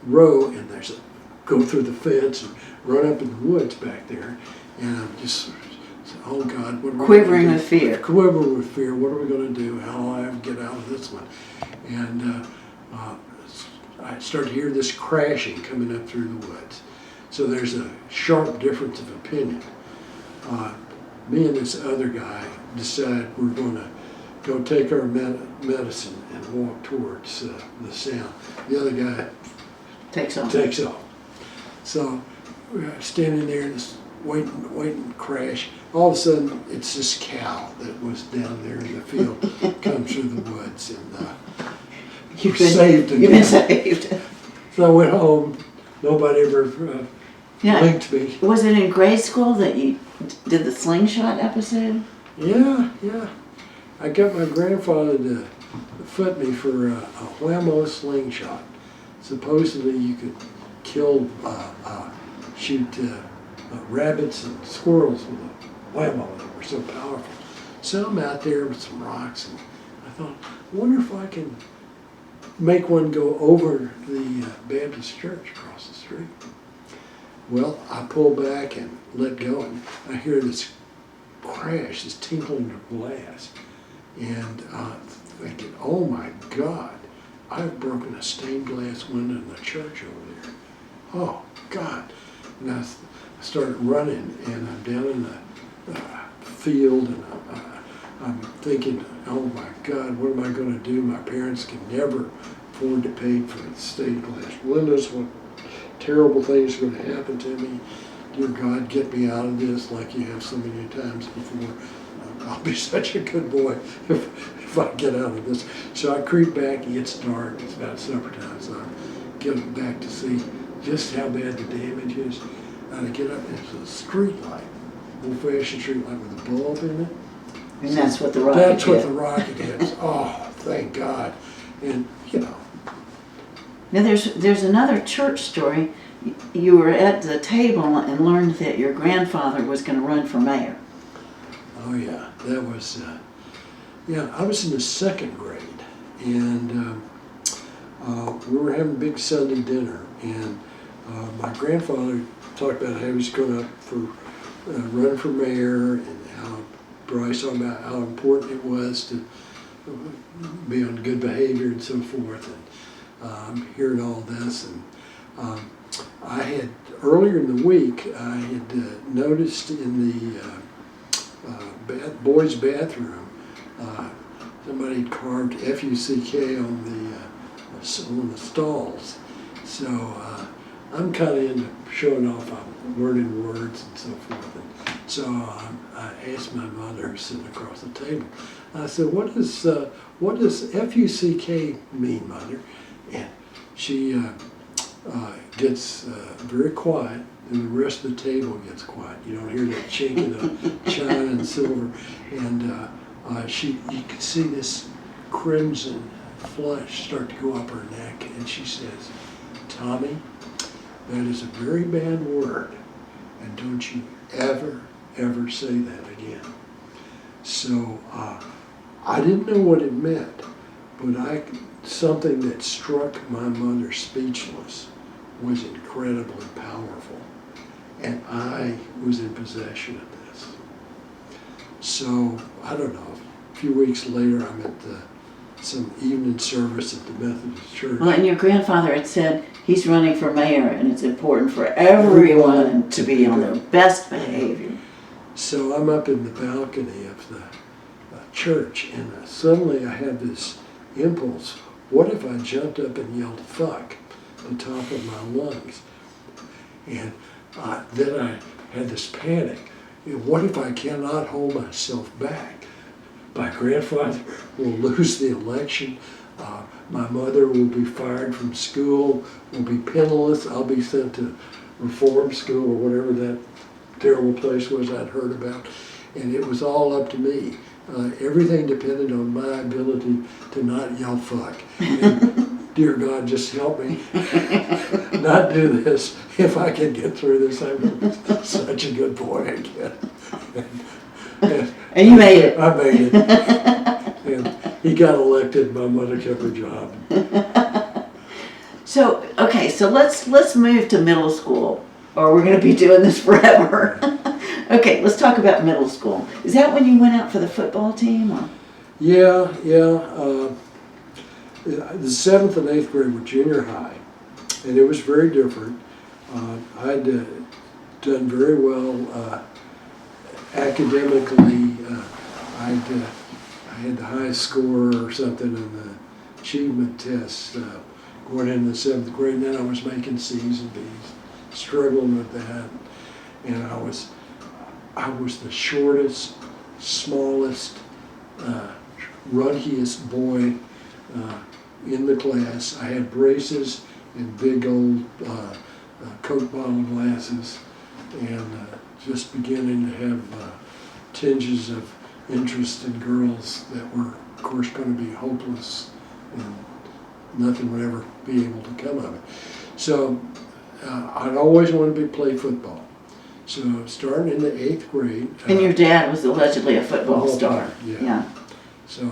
row, and there's a go through the fence and run up in the woods back there. And I'm just, oh God, what are we Quivering gonna do? with fear. Quivering with fear. What are we going to do? How will I get out of this one? And I started to hear this crashing coming up through the woods. So there's a sharp difference of opinion. Me and this other guy decided we're going to go take our medicine and walk towards the sound. The other guy Takes off. takes off. So we're standing there, just waiting to crash. All of a sudden, it's this cow that was down there in the field, comes through the woods, and You've saved been, you've been saved. So I went home. Nobody ever Yeah. linked me. Was it in grade school that you did the slingshot episode? Yeah. I got my grandfather to foot me for a whammo slingshot. Supposedly you could kill, shoot rabbits and squirrels with a whammo. They were so powerful. So I'm out there with some rocks, and I thought, I wonder if I can make one go over the Baptist church across the street. Well, I pull back and let go, and I hear this crash, this tinkling of glass. And thinking, oh my God, I've broken a stained glass window in the church over there. Oh God. And I started running, and I'm down in the field, and I'm thinking, oh my God, what am I going to do? My parents can never afford to pay for the stained glass windows. What terrible things are going to happen to me? Dear God, get me out of this like you have so many times before. I'll be such a good boy if I get out of this. So I creep back, it gets dark, it's about supper time, so I get back to see just how bad the damage is. And I get up, and it's a street light, old-fashioned street light with a bulb in it. And that's what the rocket That's what hit. the rocket hits. Oh, thank God. And, you know. Now there's another church story. You were at the table and learned that your grandfather was going to run for mayor. Oh yeah, that was, I was in the second grade, and we were having a big Sunday dinner, and my grandfather talked about how he was going up for, run for mayor, and how Bryce talked about how important it was to be on good behavior and so forth, and I'm hearing all this, and I had, earlier in the week, I had noticed in the boys' bathroom, somebody had carved F-U-C-K on the stalls. So I'm kind of into showing off. I'm learning words and so forth. And so I asked my mother, who's sitting across the table, I said, what does F-U-C-K mean, Mother? And she gets very quiet, and the rest of the table gets quiet. You don't hear that chinking of china and silver. And you can see this crimson flush start to go up her neck, and she says, Tommy, that is a very bad word, and don't you ever say that again. So I didn't know what it meant, but something that struck my mother speechless was incredibly powerful, and I was in possession of this. So, I don't know, a few weeks later I'm at some evening service at the Methodist Church. Well, and your grandfather had said he's running for mayor, and it's important for everyone to be on their best behavior. So I'm up in the balcony of the church, and suddenly I had this impulse. What if I jumped up and yelled fuck at the top of my lungs? And then I had this panic. What if I cannot hold myself back? My grandfather will lose the election. My mother will be fired from school, will be penniless. I'll be sent to reform school or whatever that terrible place was I'd heard about. And it was all up to me. Everything depended on my ability to not yell fuck. And, dear God, just help me not do this. If I can get through this, I'm such a good boy again. And you made it. I made it. And he got elected, my mother kept her job. So, okay, so let's move to middle school, or we're gonna be doing this forever. Okay, let's talk about middle school. Is that when you went out for the football team, or? Yeah. The 7th and 8th grade were junior high, and it was very different. I'd done very well academically. I had the highest score or something in the achievement test going into the 7th grade, and then I was making C's and B's, struggling with that, and I was the shortest, smallest, ruddiest boy in the class. I had braces and big old Coke bottle glasses, and just beginning to have tinges of interest in girls that were, of course, going to be hopeless, and nothing would ever be able to come of it. So I'd always wanted to play football. So starting in the 8th grade. And your dad was allegedly a football star. Yeah. So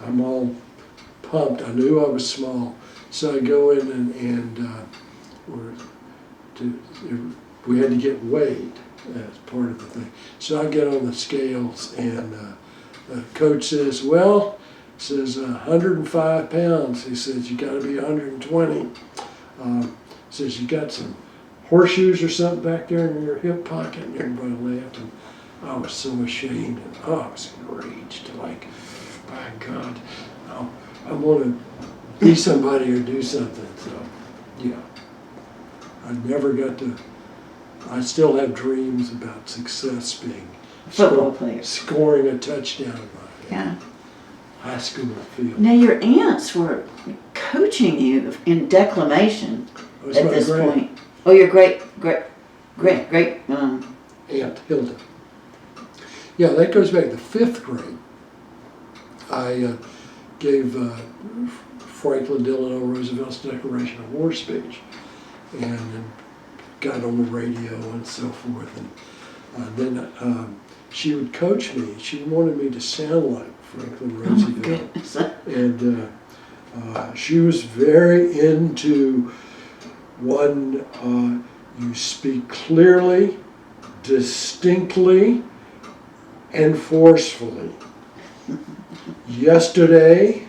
I'm all pumped. I knew I was small, so I go in and we had to get weighed as part of the thing. So I get on the scales, and the coach says, "Well," says 105 pounds. He says, "You got to be 120." Says, "You got some horseshoes or something back there in your hip pocket?" And everybody laughed, and I was so ashamed, and I was enraged, like, by God, I want to be somebody or do something. So, yeah, I still have dreams about success being Football player. scoring a touchdown in my Yeah. high school field. Now your aunts were coaching you in declamation That was at my this great point. Oh, your great aunt Hilda. Yeah, that goes back to 5th grade. I gave Franklin Delano Roosevelt's Declaration of War speech, and then got on the radio and so forth. And then she would coach me. She wanted me to sound like Franklin Roosevelt. And she was very into you speak clearly, distinctly, and forcefully. Yesterday,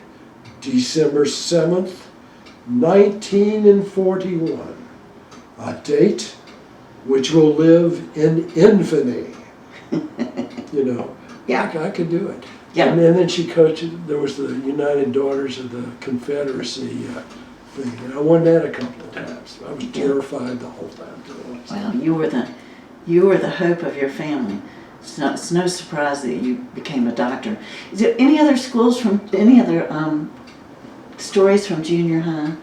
December 7th, 1941, a date which will live in infamy. You know, Yeah. I could do it. Yeah. And then she coached, there was the United Daughters of the Confederacy thing, and I won that a couple of times. I was terrified the whole time. Well, you were the hope of your family. It's no surprise that you became a doctor. Is there any other stories from junior high?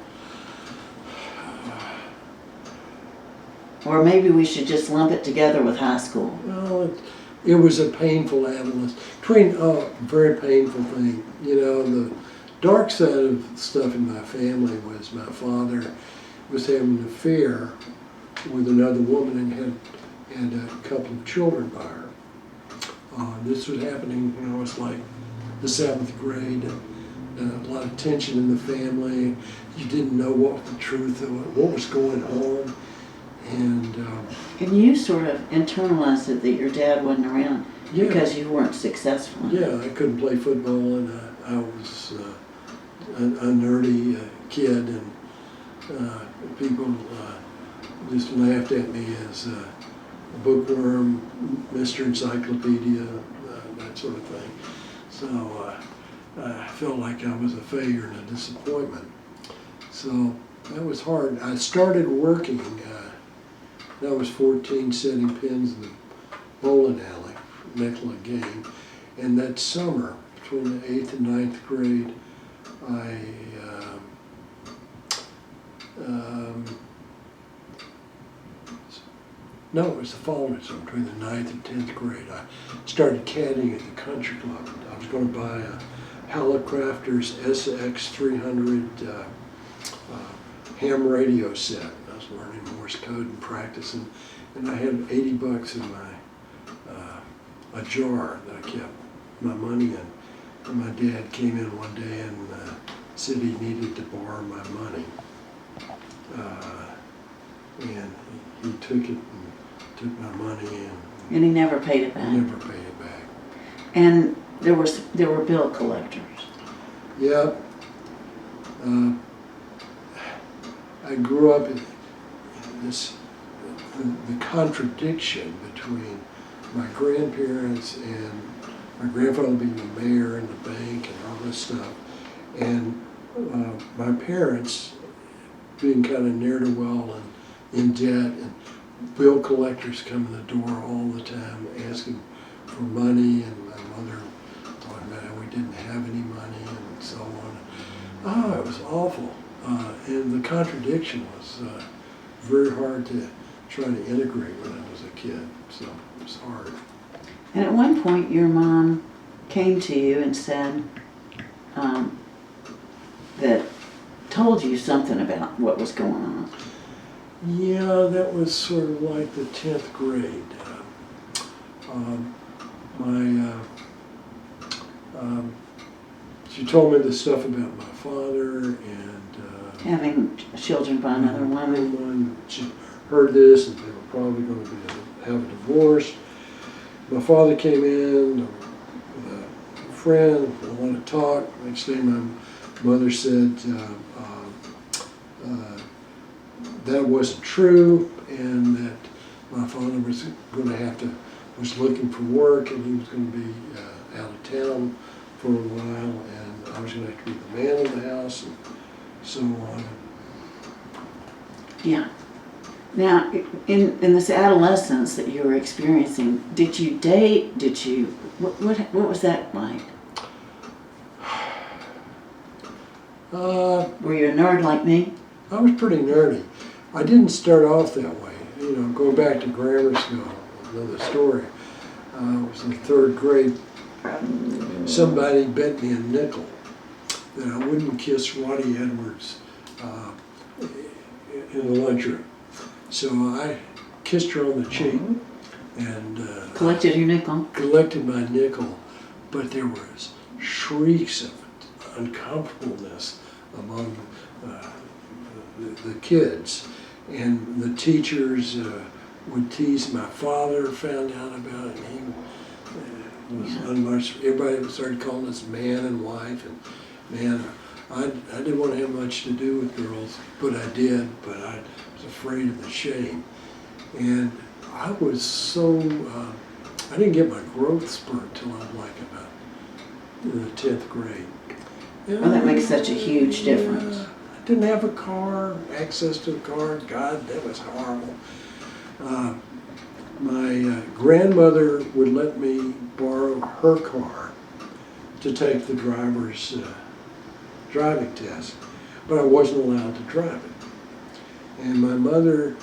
Or maybe we should just lump it together with high school. Well, it was a painful adolescence. Very painful thing. You know, the dark side of stuff in my family was my father was having an affair with another woman and had a couple of children by her. This was happening when I was like the 7th grade, and a lot of tension in the family. You didn't know what the truth of what was going on. And you sort of internalized it that your dad wasn't around because you weren't successful. Yeah, I couldn't play football, and I was a nerdy kid, and people just laughed at me as a bookworm, Mr. Encyclopedia, that sort of thing. So I felt like I was a failure and a disappointment. So that was hard. I started working. I was 14, setting pins in the bowling alley, nickel a game. And that summer, between the 8th and 9th grade, it was the following summer, between the 9th and 10th grade, I started caddying at the country club. I was going to buy a Hallicrafter's SX300 ham radio set. I was learning Morse code and practicing, and I had $80 in my a jar that I kept my money in. And my dad came in one day and said he needed to borrow my money. And he took it and took my money And he never paid it back. and never paid it back. And there were bill collectors. Yeah. I grew up in this, the contradiction between my grandparents and my grandfather being the mayor and the bank and all this stuff, and my parents being kind of ne'er-do-well and in debt, and bill collectors come in the door all the time asking for money, and my mother talking about how we didn't have any money and so on. Oh, it was awful. And the contradiction was very hard to try to integrate when I was a kid, so it was hard. And at one point, your mom came to you and said that told you something about what was going on. Yeah, that was sort of like the 10th grade. She told me the stuff about my father and Having children by another woman. She heard this and they were probably going to have a divorce. My father came in with a friend, a lot of talk. Next day my mother said that wasn't true, and that my father was going to was looking for work, and he was going to be out of town for a while, and I was going to have to be the man of the house, and so on. Yeah. Now, in this adolescence that you were experiencing, did you date? Did you? What was that like? Were you a nerd like me? I was pretty nerdy. I didn't start off that way. You know, going back to grammar school, another story. It was in 3rd grade. Somebody bet me a nickel that I wouldn't kiss Roddy Edwards in the lunchroom. So I kissed her on the cheek and Collected your nickel? collected my nickel, but there was shrieks of uncomfortableness among the kids, and the teachers would tease. My father found out about it, and he was unmuch. Everybody started calling us man and wife, and man, I didn't want to have much to do with girls, but I did, but I was afraid of the shame. And I was so, I didn't get my growth spurt till I was like about the 10th grade. Well, that makes such a huge difference. I didn't have a car, access to a car. God, that was horrible. My grandmother would let me borrow her car to take the driver's driving test, but I wasn't allowed to drive it. And my mother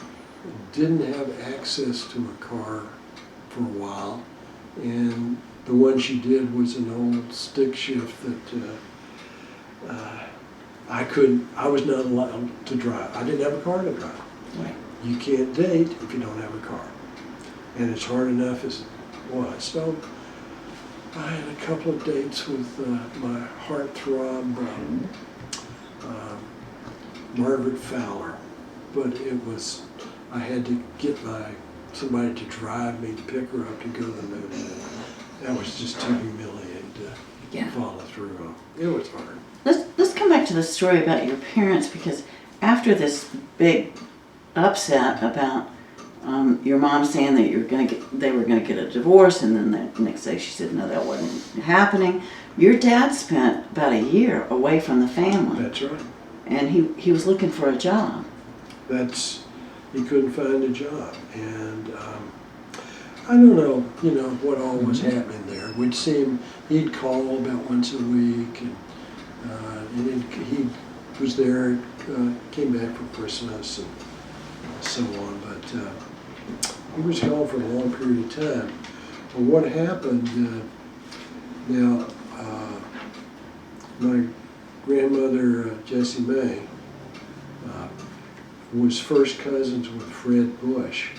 didn't have access to a car for a while, and the one she did was an old stick shift that I was not allowed to drive. I didn't have a car to drive. Right. You can't date if you don't have a car. And it's hard enough as it was. So I had a couple of dates with my heartthrob, Margaret Fowler. But it was, I had to get somebody to drive me to pick her up to go to the movie. That was just too humiliating to follow through on. It was hard. Let's come back to the story about your parents, because after this big upset about your mom saying that they were gonna get a divorce, and then the next day she said no, that wasn't happening. Your dad spent about a year away from the family. That's right. And he was looking for a job. He couldn't find a job, and I don't know, what all was happening there. We'd see him, he'd call about once a week, and he was there, came back for Christmas and so on, but he was gone for a long period of time. But what happened, my grandmother, Jessie May, was first cousins with Fred Bush,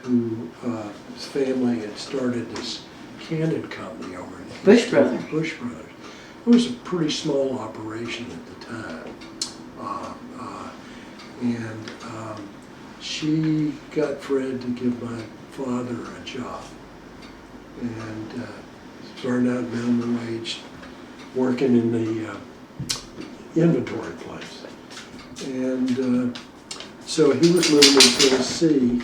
who his family had started this cannon company over there. Bush Brothers. Bush Brothers. it was a pretty small operation at the time. She got Fred to give my father a job, and started out minimum wage, working in the inventory place. And so he was living in Tennessee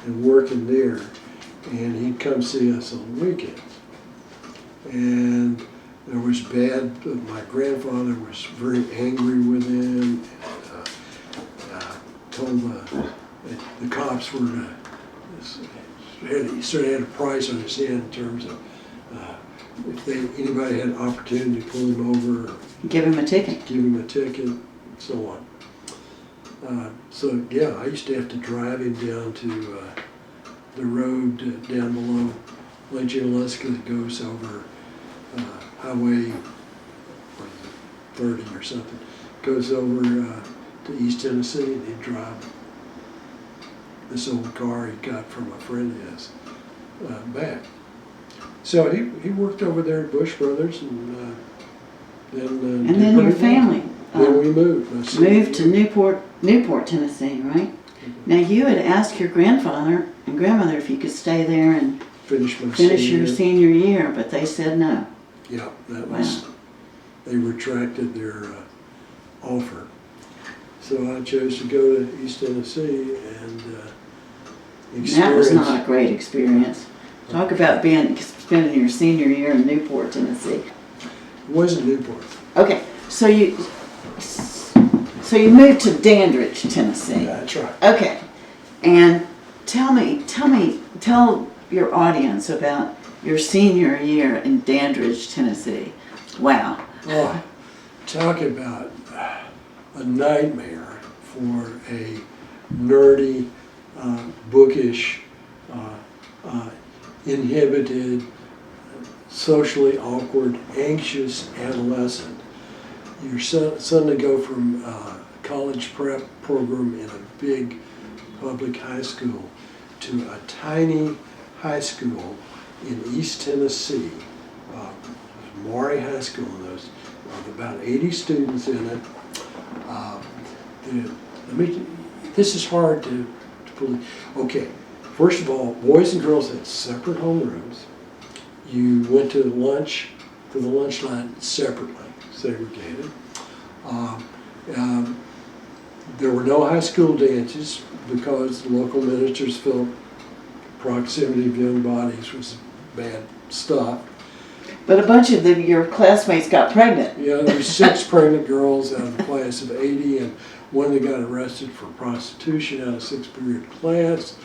and working there, and he'd come see us on weekends. And there was bad, my grandfather was very angry with him, and told the cops were he sort of had a price on his head in terms of if anybody had an opportunity to pull him over, or give him a ticket, and so on. So yeah, I used to have to drive him down to the road down below Lake Junaluska that goes over Highway 30 or something, goes over to East Tennessee, and he'd drive this old car he got from a friend of his back. So he worked over there at Bush Brothers, and then your family then we moved. Moved to Newport, Tennessee, right? Mm-hmm. Now you had asked your grandfather and grandmother if you could stay there and finish your senior year, but they said no. Yeah, that was, they retracted their offer. So I chose to go to East Tennessee and experience. That was not a great experience. Talk about spending your senior year in Newport, Tennessee. It wasn't Newport. Okay, so you moved to Dandridge, Tennessee. That's right. Okay, and tell your audience about your senior year in Dandridge, Tennessee. Wow. Oh, talk about a nightmare for a nerdy, bookish, inhibited, socially awkward, anxious adolescent. Your son to go from college prep program in a big public high school to a tiny high school in East Tennessee, Maury High School, with about 80 students in it. This is hard to believe. Okay, first of all, boys and girls had separate homerooms. You went to the lunch line separately, segregated. There were no high school dances because the local ministers felt proximity of young bodies was bad stuff. But a bunch of your classmates got pregnant. Yeah, there were 6 pregnant girls out of a class of 80, and one that got arrested for prostitution out of 6th period class.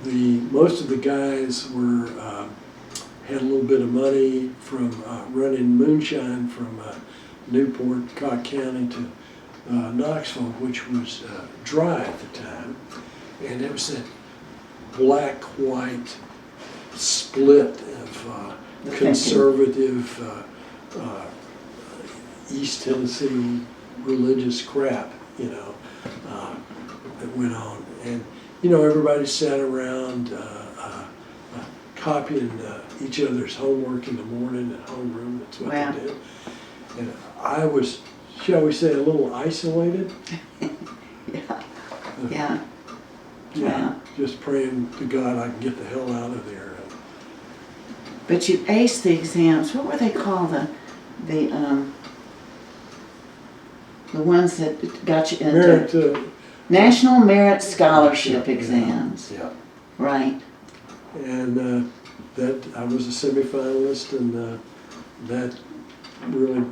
Most of the guys had a little bit of money from running moonshine from Newport, Cott County to Knoxville, which was dry at the time, and it was that black-white split of conservative East Tennessee religious crap, that went on. And, everybody sat around copying each other's homework in the morning at homeroom. That's what they did. And I was, shall we say, a little isolated. Yeah. Just praying to God I can get the hell out of there. But you aced the exams. What were they called? The ones that got you into National Merit Scholarship exams. Yeah. Right. And that I was a semifinalist, and that really.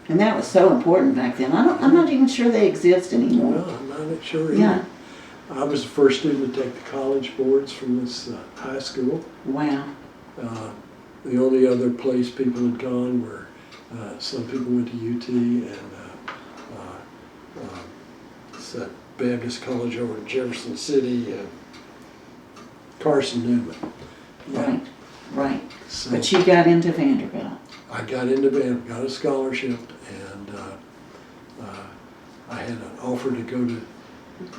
And that was so important back then. I'm not even sure they exist anymore. Well, I'm not sure either. Yeah. I was the first student to take the college boards from this high school. Wow. The only other place people had gone were some people went to UT and it's that Baptist College over in Jefferson City, Carson Newman. Yeah. Right. So but you got into Vanderbilt. I got into Vanderbilt, got a scholarship, and I had an offer to go to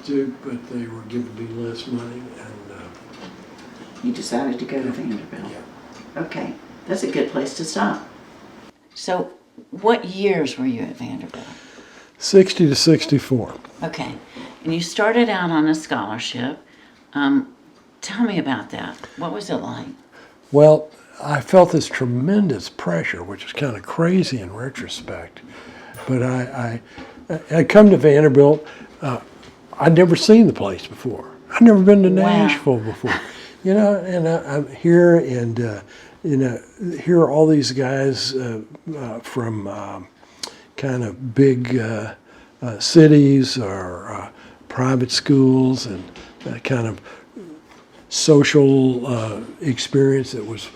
Duke, but they were giving me less money, and you decided to go to Vanderbilt. Yeah. Okay. That's a good place to stop. So, what years were you at Vanderbilt? 60 to 64. Okay. And you started out on a scholarship. Tell me about that. What was it like? Well, I felt this tremendous pressure, which is kind of crazy in retrospect. But I come to Vanderbilt. I'd never seen the place before. I'd never been to Wow. Nashville before. And I'm here and, here are all these guys from kind of big cities or private schools and kind of social experience that was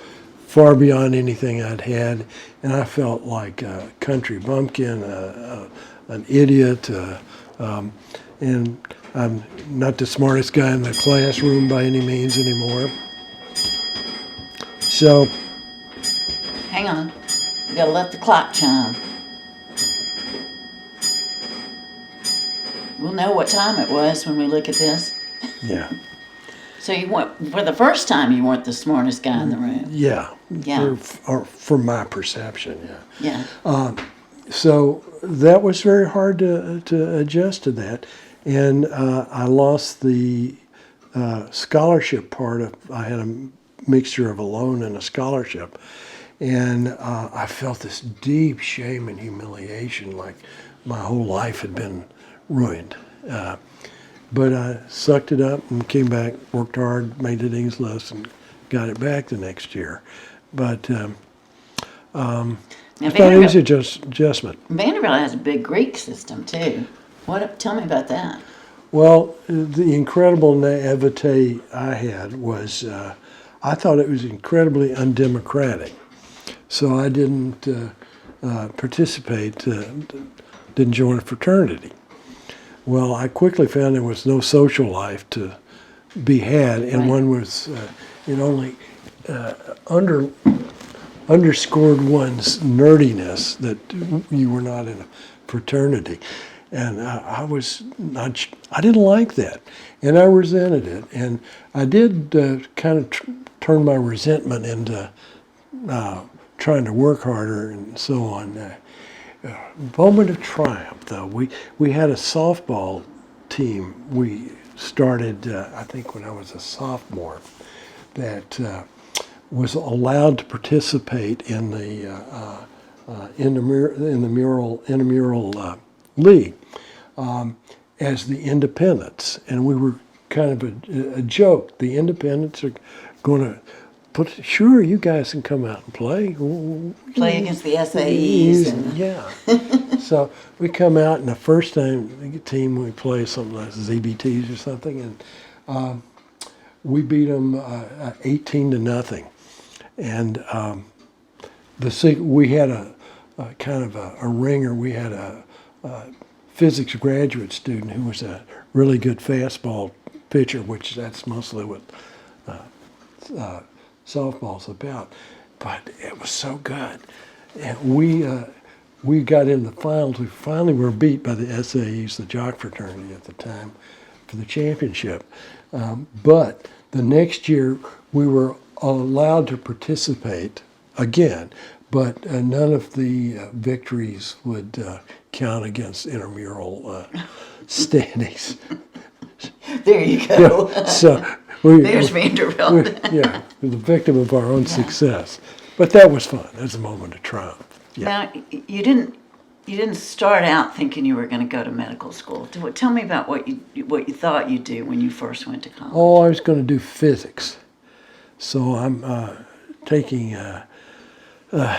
far beyond anything I'd had. And I felt like a country bumpkin, an idiot, and I'm not the smartest guy in the classroom by any means anymore. So, Hang on. We gotta let the clock chime. We'll know what time it was when we look at this. yeah, So you weren't, for the first time, you weren't the smartest guy in the room. yeah, Yeah. for my perception, yeah. Yeah. So that was very hard to adjust to that. And I lost the scholarship part of, I had a mixture of a loan and a scholarship. And I felt this deep shame and humiliation, like my whole life had been ruined. But I sucked it up and came back, worked hard, made the Dean's List, and got it back the next year. But Now, it's not an easy adjustment. Vanderbilt has a big Greek system too. Tell me about that. Well, the incredible naivete I had was I thought it was incredibly undemocratic. So I didn't participate, didn't join a fraternity. Well, I quickly found there was no social life to be had, and Right. one was, it only underscored one's nerdiness that you were not in a fraternity. And I didn't like that, and I resented it. And I did kind of turn my resentment into trying to work harder and so on. Moment of triumph, though. We had a softball team. We started, I think, when I was a sophomore, that was allowed to participate in the intramural league as the Independents, and we were kind of a joke. The Independents are going to sure, you guys can come out and play. Play against the SAEs. And Yeah. So we come out, and the first team we play something like ZBTs or something, and we beat them 18-0. And we had a kind of a ringer. We had a physics graduate student who was a really good fastball pitcher, which that's mostly what softball's about. But it was so good. And we got in the finals. We finally were beat by the SAEs, the jock fraternity at the time, for the championship. But the next year we were allowed to participate again, but none of the victories would count against intramural standings. there you go. So There's Vanderbilt. we're the victim of our own success. But that was fun. That was a moment of triumph. Yeah. Now, you didn't start out thinking you were going to go to medical school. Tell me about what you thought you'd do when you first went to college. Oh, I was going to do physics. So I'm taking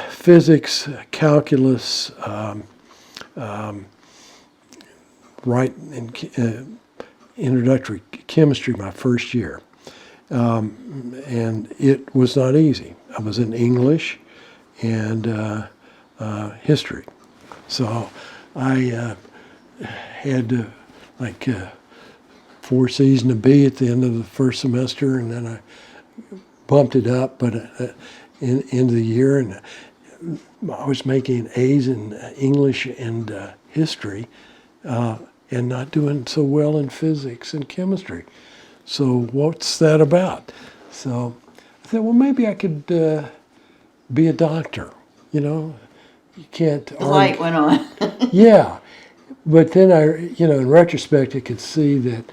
physics, calculus, right in introductory chemistry my first year. And it was not easy. I was in English and history. So I had like 4 C's and a B at the end of the first semester, and then I bumped it up, but in end of the year, and I was making A's in English and history, and not doing so well in physics and chemistry. So what's that about? So I thought, well, maybe I could be a doctor. You can't. The light went on. Yeah, but then in retrospect, I could see that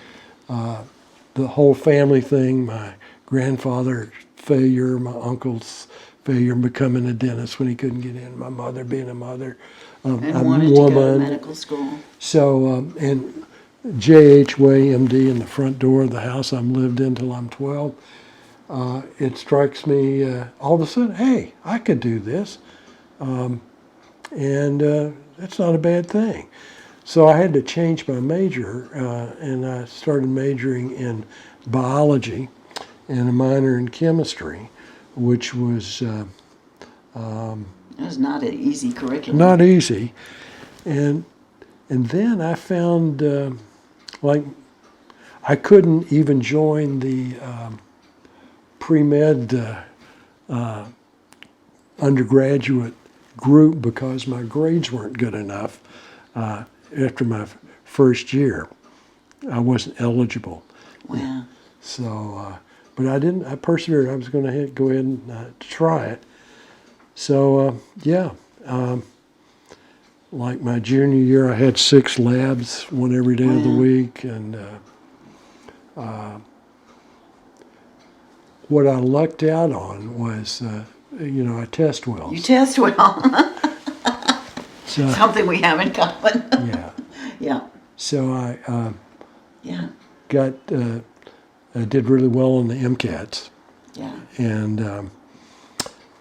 the whole family thing, my grandfather's failure, my uncle's failure in becoming a dentist when he couldn't get in, my mother being a mother, a And wanted to go to woman. medical school. So, and J.H. Way, M.D., in the front door of the house I'm lived in till I'm 12, it strikes me all of a sudden, hey, I could do this. And that's not a bad thing. So I had to change my major, and I started majoring in biology and a minor in chemistry, which was It was not an easy curriculum. not easy. And then I found like I couldn't even join the pre-med undergraduate group because my grades weren't good enough after my first year. I wasn't eligible. Wow. So, but I persevered. I was going to go ahead and try it. So, like my junior year, I had 6 labs, one every day of the Wow. week. And what I lucked out on was, I test well. You test well. So, Something we have in common. yeah. Yeah. So I Yeah. I did really well on the MCATs, Yeah. and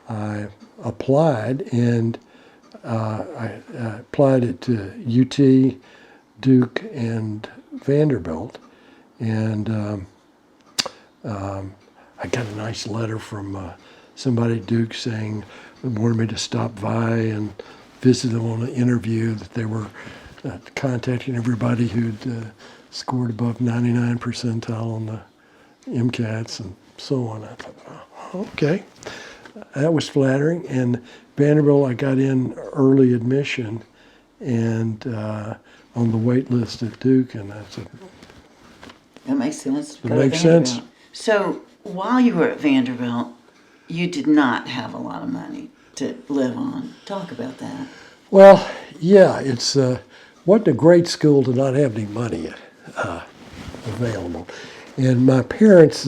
I applied, and I applied at UT, Duke, and Vanderbilt, and I got a nice letter from somebody at Duke saying they wanted me to stop by and visit them on an interview, that they were contacting everybody who'd scored above 99 percentile on the MCATs and so on. I thought, oh, okay, that was flattering. And Vanderbilt, I got in early admission and on the wait list at Duke, and I said, That makes sense. It makes sense. So while you were at Vanderbilt, you did not have a lot of money to live on. Talk about that. well, yeah, it's wasn't a great school to not have any money available. And my parents,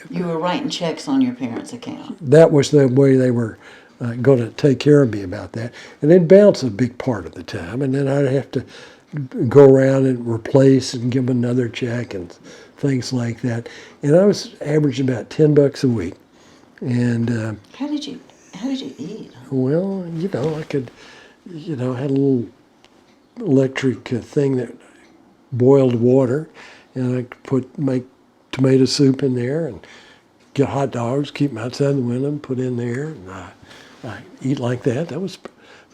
You were writing checks on your parents' account. that was the way they were going to take care of me about that. And they'd bounce a big part of the time, and then I'd have to go around and replace and give them another check and things like that. And I was averaging about $10 a week. And How did you eat? well, I could, had a little electric thing that boiled water, and I could make tomato soup in there and get hot dogs, keep them outside the window, put in there, and I eat like that. That was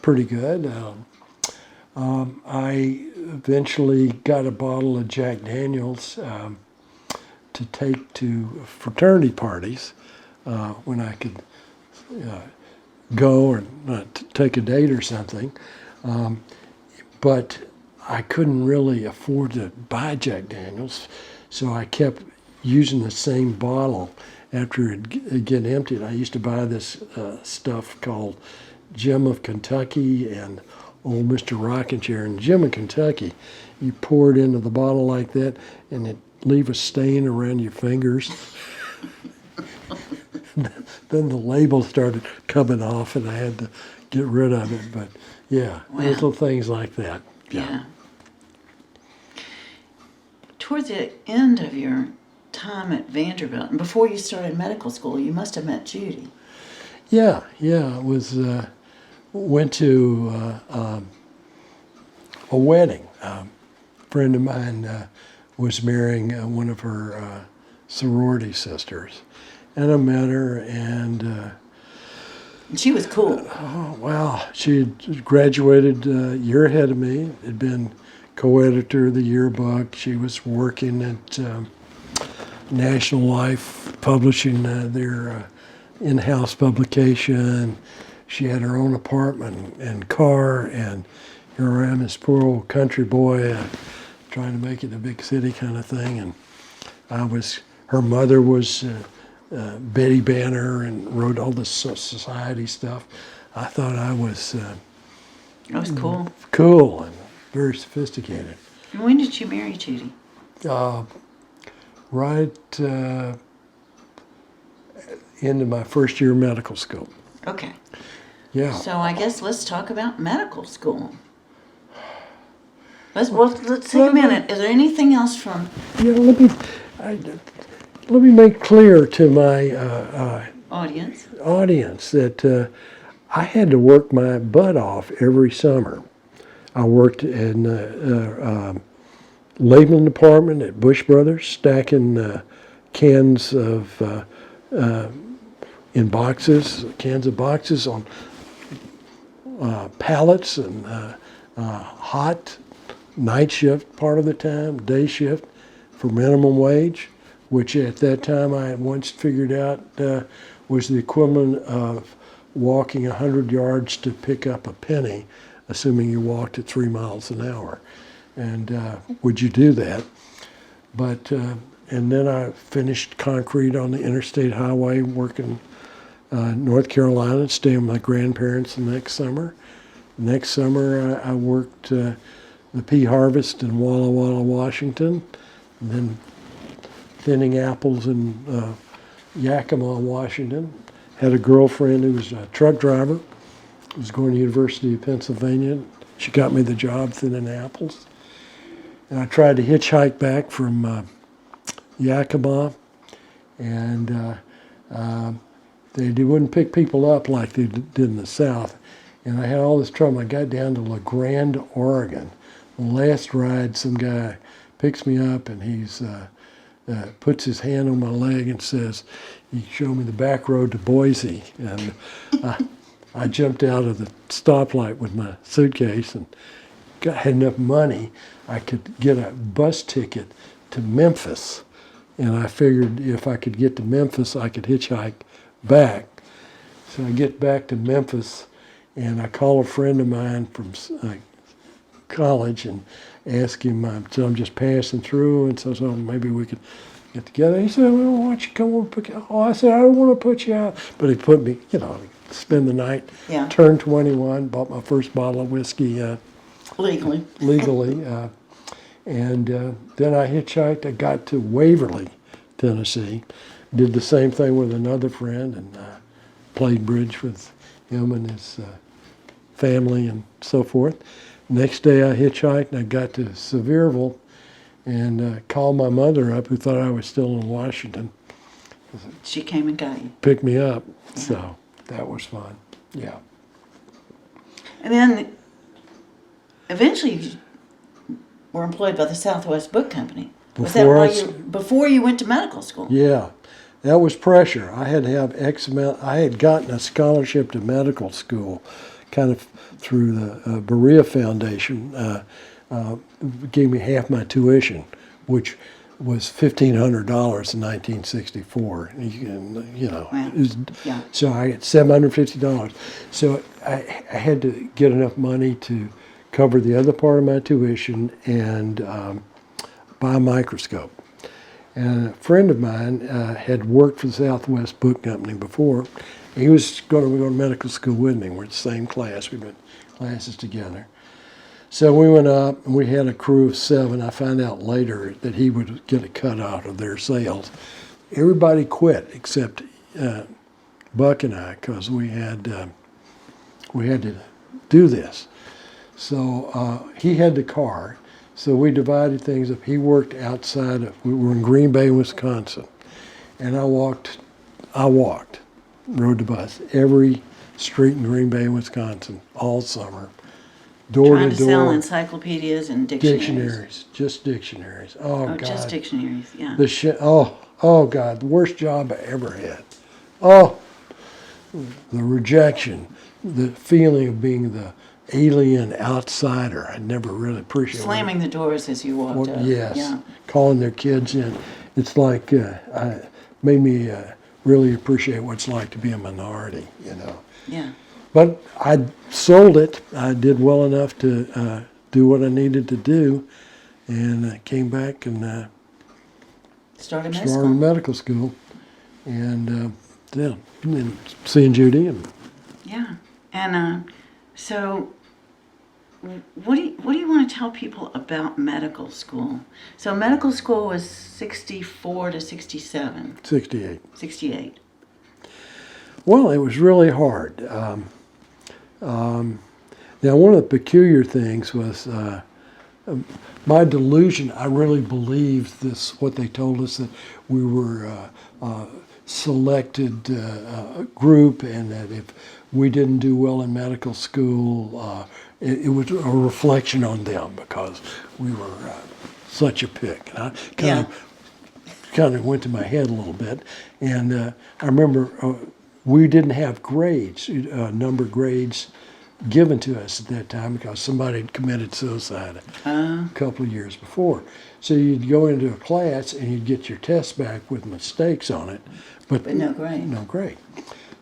pretty good. I eventually got a bottle of Jack Daniels to take to fraternity parties when I could go or take a date or something. But I couldn't really afford to buy Jack Daniels, so I kept using the same bottle after it'd get emptied. I used to buy this stuff called Jim of Kentucky and Old Mr. Rocking Chair. And Jim of Kentucky, you pour it into the bottle like that, and it leave a stain around your fingers. Then the label started coming off, and I had to get rid of it. But yeah, Wow. little things like that. Yeah. Toward the end of your time at Vanderbilt, and before you started medical school, you must have met Judy. Yeah. It was went to a wedding. A friend of mine was marrying one of her sorority sisters, and I met her, and And she was cool. she had graduated a year ahead of me. Had been co-editor of the yearbook. She was working at National Life, publishing their in-house publication. She had her own apartment and car, and here I am, this poor old country boy trying to make it a big city kind of thing. And her mother was Betty Banner and wrote all this society stuff. I thought I was That was cool. cool and very sophisticated. And when did you marry Judy? Right into my first year of medical school. Okay. Yeah. So I guess let's talk about medical school. Let's take a minute. Is there anything else from Yeah, let me make clear to my audience? audience that I had to work my butt off every summer. I worked in the labeling department at Bush Brothers, stacking cans of in boxes, cans of boxes on pallets, and hot night shift part of the time, day shift for minimum wage, which at that time I had once figured out was the equivalent of walking 100 yards to pick up a penny, assuming you walked at 3 miles an hour. And would you do that? But, and then I finished concrete on the interstate highway, working North Carolina, staying with my grandparents the next summer. Next summer I worked the pea harvest in Walla Walla, Washington, and then thinning apples in Yakima, Washington. Had a girlfriend who was a truck driver, was going to the University of Pennsylvania. She got me the job thinning apples. And I tried to hitchhike back from Yakima, and they wouldn't pick people up like they did in the South. And I had all this trouble. I got down to La Grande, Oregon. The last ride, some guy picks me up, and he's puts his hand on my leg and says, he showed me the back road to Boise. And I jumped out of the stoplight with my suitcase and had enough money I could get a bus ticket to Memphis. And I figured if I could get to Memphis, I could hitchhike back. So I get back to Memphis, and I call a friend of mine from college and ask him, so I'm just passing through, and so maybe we could get together. He said, well, why don't you come over and pick up? Oh, I said, I don't want to put you out. But he put me, spend the night. Yeah. Turned 21, bought my first bottle of whiskey Legally. And then I hitchhiked. I got to Waverly, Tennessee. Did the same thing with another friend, and played bridge with him and his family and so forth. Next day I hitchhiked, and I got to Sevierville and called my mother up, who thought I was still in Washington. She came and got you. Picked me up. Yeah. So that was fun. Yeah. And then eventually you were employed by the Southwest Book Company. Was that before you went to medical school? Yeah. That was pressure. I had to have X amount. I had gotten a scholarship to medical school, kind of through the Berea Foundation. Gave me half my tuition, which was $1,500 in 1964. Wow. Yeah. So I had $750. So I had to get enough money to cover the other part of my tuition and buy a microscope. And a friend of mine had worked for the Southwest Book Company before. He was going to go to medical school with me. We're in the same class. We've been classes together. So we went up, and we had a crew of 7. I found out later that he would get a cut out of their sales. Everybody quit except Buck and I, because we had to do this. So he had the car. So we divided things up. He worked outside we were in Green Bay, Wisconsin. And I walked, rode the bus, every street in Green Bay, Wisconsin, all summer. Door Trying to to sell door. encyclopedias and dictionaries. Dictionaries, just dictionaries. Oh, God. Just dictionaries, yeah. Oh, God, the worst job I ever had. Oh, the rejection, the feeling of being the alien outsider. I never really appreciated Slamming the doors as you walked up. Yes, Yeah. calling their kids in. It's like, made me really appreciate what it's like to be a minority, Yeah. But I sold it. I did well enough to do what I needed to do, and came back and Started med started school. medical school. and and seeing Judy. And Yeah. And so, what do you want to tell people about medical school? So medical school was 64 to 67. 68. 68. Well, it was really hard. Now, one of the peculiar things was my delusion. I really believed this, what they told us, that we were selected group, and that if we didn't do well in medical school, it was a reflection on them because we were such a pick. And I kind of went to my head a little bit, and I remember we didn't have grades, number grades given to us at that time because somebody had committed suicide a couple of years before. So you'd go into a class and you'd get your test back with mistakes on it, but no grade. No grade.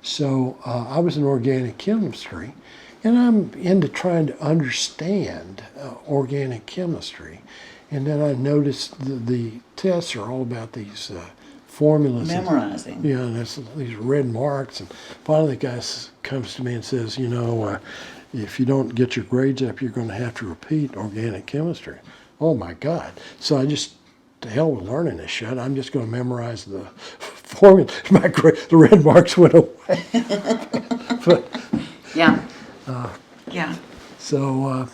So I was in organic chemistry, and I'm into trying to understand organic chemistry. And then I noticed the tests are all about these formulas. Memorizing. Yeah, and there's these red marks. And finally the guy comes to me and says, if you don't get your grades up, you're going to have to repeat organic chemistry. Oh my God. So I just, to hell with learning this shit, I'm just going to memorize the formula. The red marks went away. Yeah. Yeah. So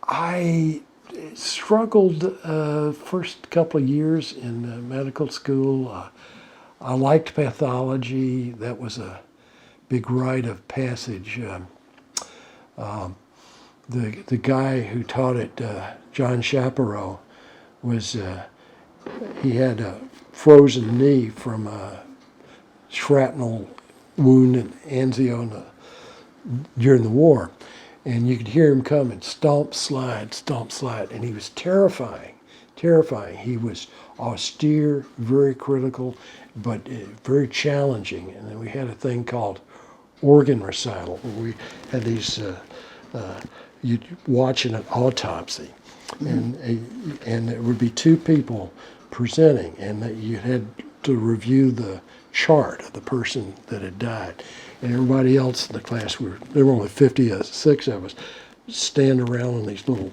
I struggled first couple of years in medical school. I liked pathology. That was a big rite of passage. The guy who taught it, John Chaparro, was he had a frozen knee from a shrapnel wound in Anzio during the war. And you could hear him coming, stomp, slide, and he was terrifying. He was austere, very critical, but very challenging. And then we had a thing called organ recital, where we had these, you'd watch an autopsy, and there would be two people presenting, and that you had to review the chart of the person that had died. And everybody else in the class, there were only 56 of us, stand around on these little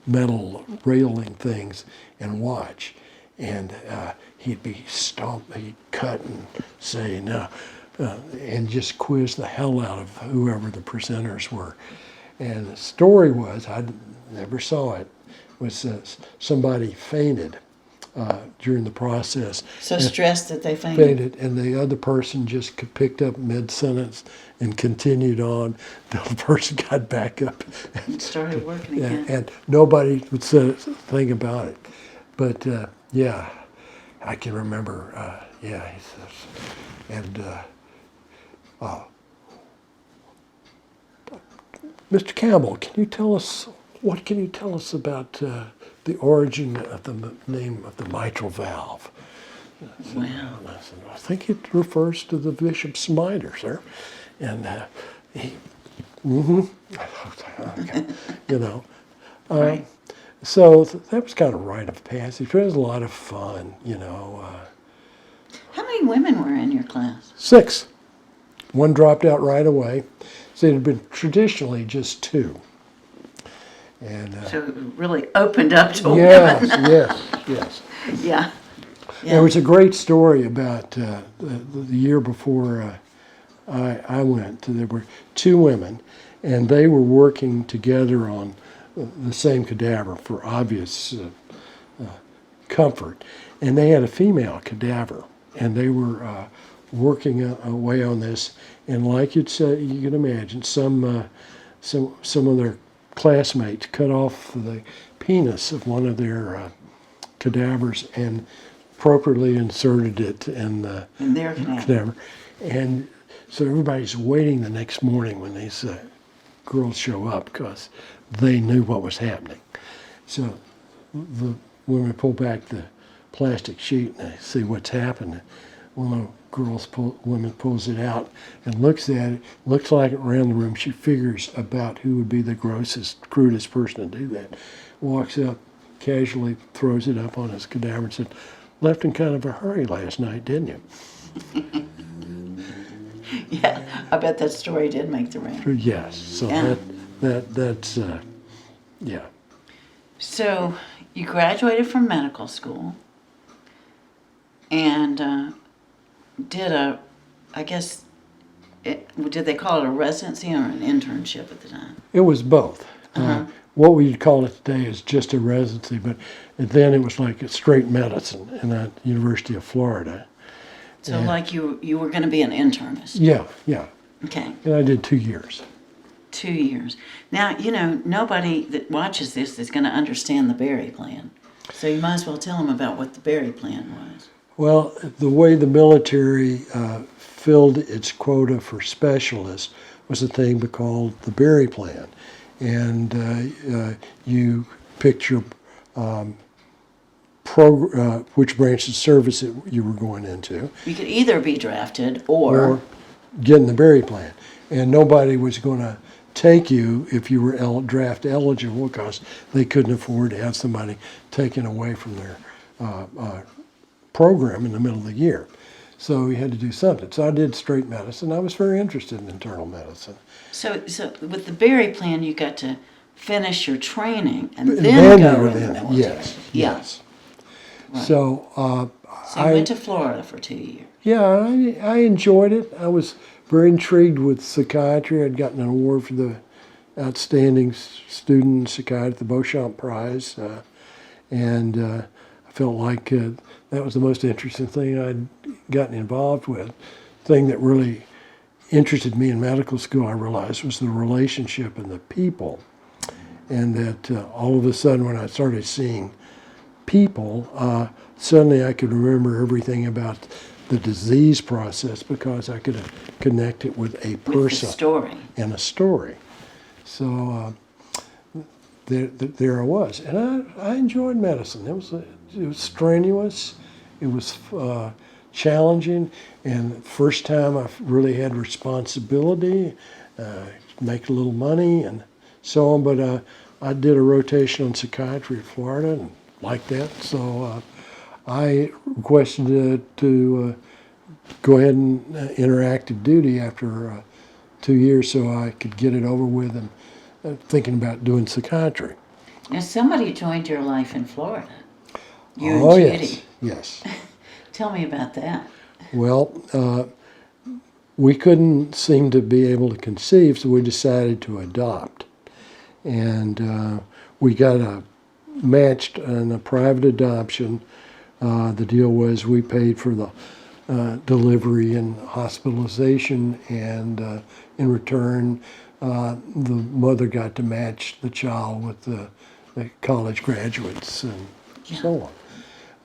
metal railing things and watch. And he'd be he'd cut and say, no, and just quiz the hell out of whoever the presenters were. And the story was, I never saw it, was somebody fainted during the process. So stressed that they fainted. And the other person just picked up mid-sentence and continued on till the person got back up and started working again. And nobody would say a thing about it. But yeah, I can remember. Mr. Campbell, what can you tell us about the origin of the name of the mitral valve? Wow. I think it refers to the bishop's mitre, sir. And he, Right. So that was kind of rite of passage. It was a lot of fun, How many women were in your class? 6. One dropped out right away. So it had been traditionally just 2. And So it really opened up to yes, women. yes. Yeah. There was a great story about the year before I went. There were 2 women, and they were working together on the same cadaver for obvious comfort. And they had a female cadaver, and they were working away on this. And like you can imagine, some of their classmates cut off the penis of one of their cadavers and appropriately inserted it in their cadaver. And so everybody's waiting the next morning when these girls show up because they knew what was happening. So when we pull back the plastic sheet and they see what's happened, one of the women pulls it out and looks at it, looks like it around the room. She figures about who would be the grossest, crudest person to do that. Walks up, casually throws it up on his cadaver and said, left in kind of a hurry last night, didn't you? Yeah, I bet that story did make the round. Yes. So Yeah. that's yeah. So you graduated from medical school and did I guess, did they call it a residency or an internship at the time? It was both. Uh-huh. What we'd call it today is just a residency, but then it was like a straight medicine in the University of Florida. So Yeah. like you were going to be an internist. Yeah. Okay, And I did 2 years. 2 years. Now, nobody that watches this is going to understand the Berry Plan. So you might as well tell them about what the Berry Plan was. Well, the way the military filled its quota for specialists was a thing called the Berry Plan. And you picked your which branch of service that you were going into, You could either be drafted or get in the Berry Plan. And nobody was going to take you if you were draft eligible because they couldn't afford to have somebody taken away from their program in the middle of the year. So you had to do something. So I did straight medicine. I was very interested in internal medicine. So with the Berry Plan, you got to finish your training and And then you go were in the in. military. Yes, Yeah. yes. Right. So So you went to Florida for 2 years. yeah, I enjoyed it. I was very intrigued with psychiatry. I'd gotten an award for the outstanding student in psychiatry, the Beauchamp Prize, and I felt like that was the most interesting thing I'd gotten involved with. The thing that really interested me in medical school, I realized, was the relationship and the people, and that all of a sudden when I started seeing people, suddenly I could remember everything about the disease process because I could connect it with a With the person story. and a story. So there I was, and I enjoyed medicine. It was strenuous, it was challenging, and first time I really had responsibility, make a little money and so on. But I did a rotation on psychiatry at Florida and liked that, so I requested to go ahead and enter active duty after 2 years so I could get it over with and thinking about doing psychiatry. Now somebody joined your life in Florida. You Oh, and yes, Judy. yes. Tell me about that. Well, we couldn't seem to be able to conceive, so we decided to adopt. And we got matched in a private adoption. The deal was we paid for the delivery and hospitalization, and in return, the mother got to match the child with the college graduates and so on.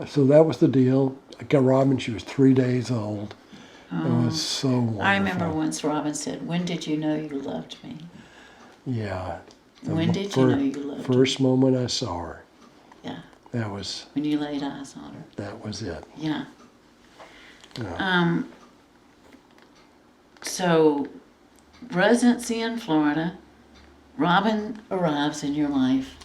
So that was the deal. I got Robin, she was 3 days old. It was so wonderful. I remember once Robin said, "When did you know you loved me?" Yeah. When did you know you loved me? First moment I saw her. Yeah, That was when you laid eyes on her. it. Yeah. Yeah. So, residency in Florida, Robin arrives in your life,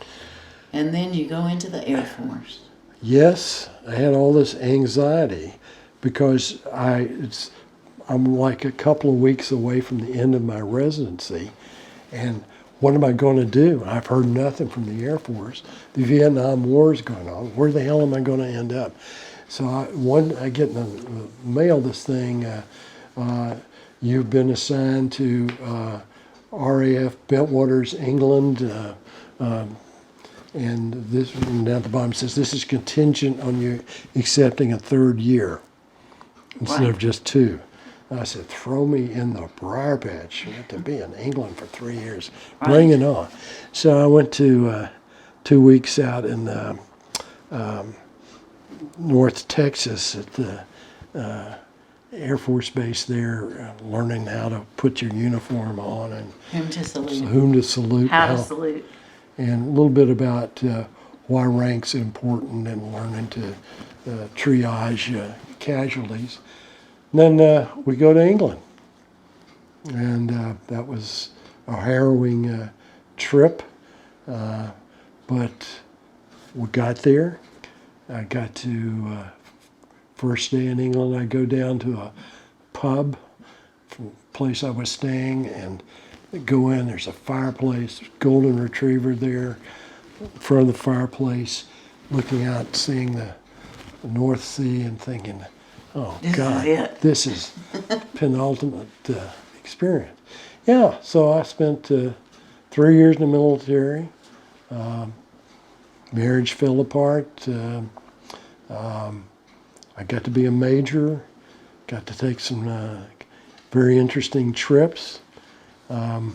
and then you go into the Air Force. Yes, I had all this anxiety because I'm like a couple of weeks away from the end of my residency, and what am I going to do? I've heard nothing from the Air Force. The Vietnam War is going on. Where the hell am I going to end up? So I get in the mail this thing. You've been assigned to RAF Bentwaters, England. And this, and down at the bottom says, this is contingent on you accepting a third year instead of just 2. And I said, throw me in the briar patch. I have to be in England for 3 years. Bring it on. So I went to 2 weeks out in North Texas at the Air Force Base there, learning how to put your uniform on and Whom to salute. whom to salute. How to salute. And a little bit about why rank's important and learning to triage casualties. And then we go to England. And that was a harrowing trip. But we got there. I got to first day in England, I'd go down to a pub from the place I was staying and go in. There's a fireplace, golden retriever there in front of the fireplace, looking out, seeing the North Sea and thinking, oh This is God, it. this is penultimate experience. Yeah, so I spent 3 years in the military. Marriage fell apart. I got to be a major, got to take some very interesting trips. You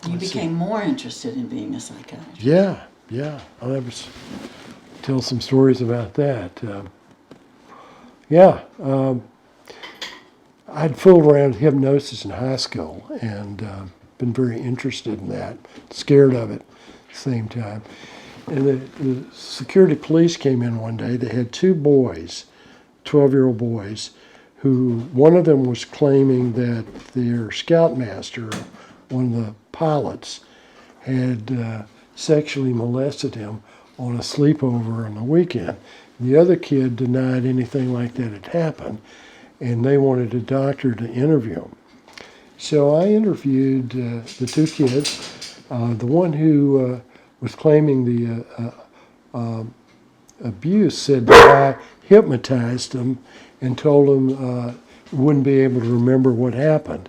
Let's see. became more interested in being a psychiatrist. Yeah. I'll have to tell some stories about that. I'd fooled around with hypnosis in high school and been very interested in that, scared of it at the same time. And the security police came in one day. They had two boys, 12-year-old boys, who one of them was claiming that their scoutmaster, one of the pilots, had sexually molested him on a sleepover on the weekend. The other kid denied anything like that had happened, and they wanted a doctor to interview him. So I interviewed the two kids. The one who was claiming the abuse said that I hypnotized him and told him he wouldn't be able to remember what happened.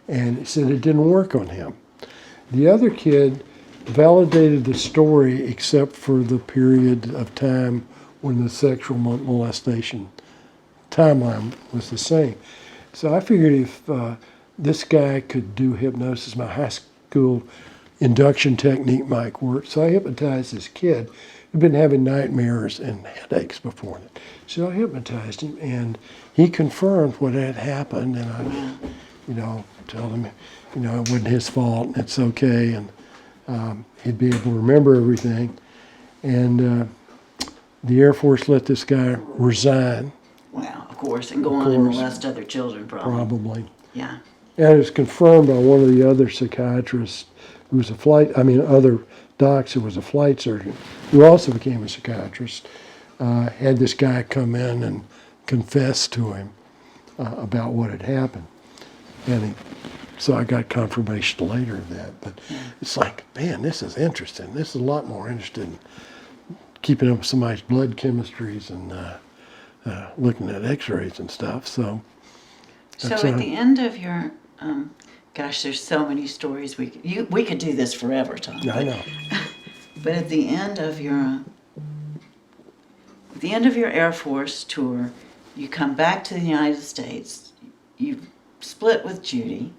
And he said it didn't work on him. The other kid validated the story except for the period of time when the sexual molestation timeline was the same. So I figured if this guy could do hypnosis, my high school induction technique might work. So I hypnotized this kid who'd been having nightmares and headaches before that. So I hypnotized him, and he confirmed what had happened, and I, told him, it wasn't his fault, and it's okay, and he'd be able to remember everything. And the Air Force let this guy resign. Wow, of course, and go on and molest other children, probably. Probably. Yeah. And it was confirmed by one of the other psychiatrists who was other docs who was a flight surgeon, who also became a psychiatrist, had this guy come in and confess to him about what had happened. And so I got confirmation later of that. But it's like, man, this is interesting. This is a lot more interested in keeping up with somebody's blood chemistries and looking at x-rays and stuff. So at the end of your, gosh, there's so many stories. We could do this forever, Tom. I know. But at the end of your Air Force tour, you come back to the United States. You split with Judy,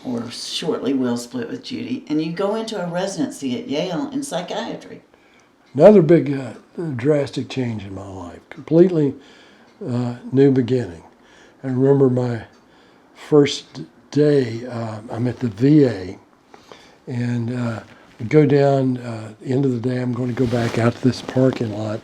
or shortly will split with Judy, and you go into a residency at Yale in psychiatry. Another big drastic change in my life. Completely new beginning. I remember my first day, I'm at the VA, and I go down, the end of the day, I'm going to go back out to this parking lot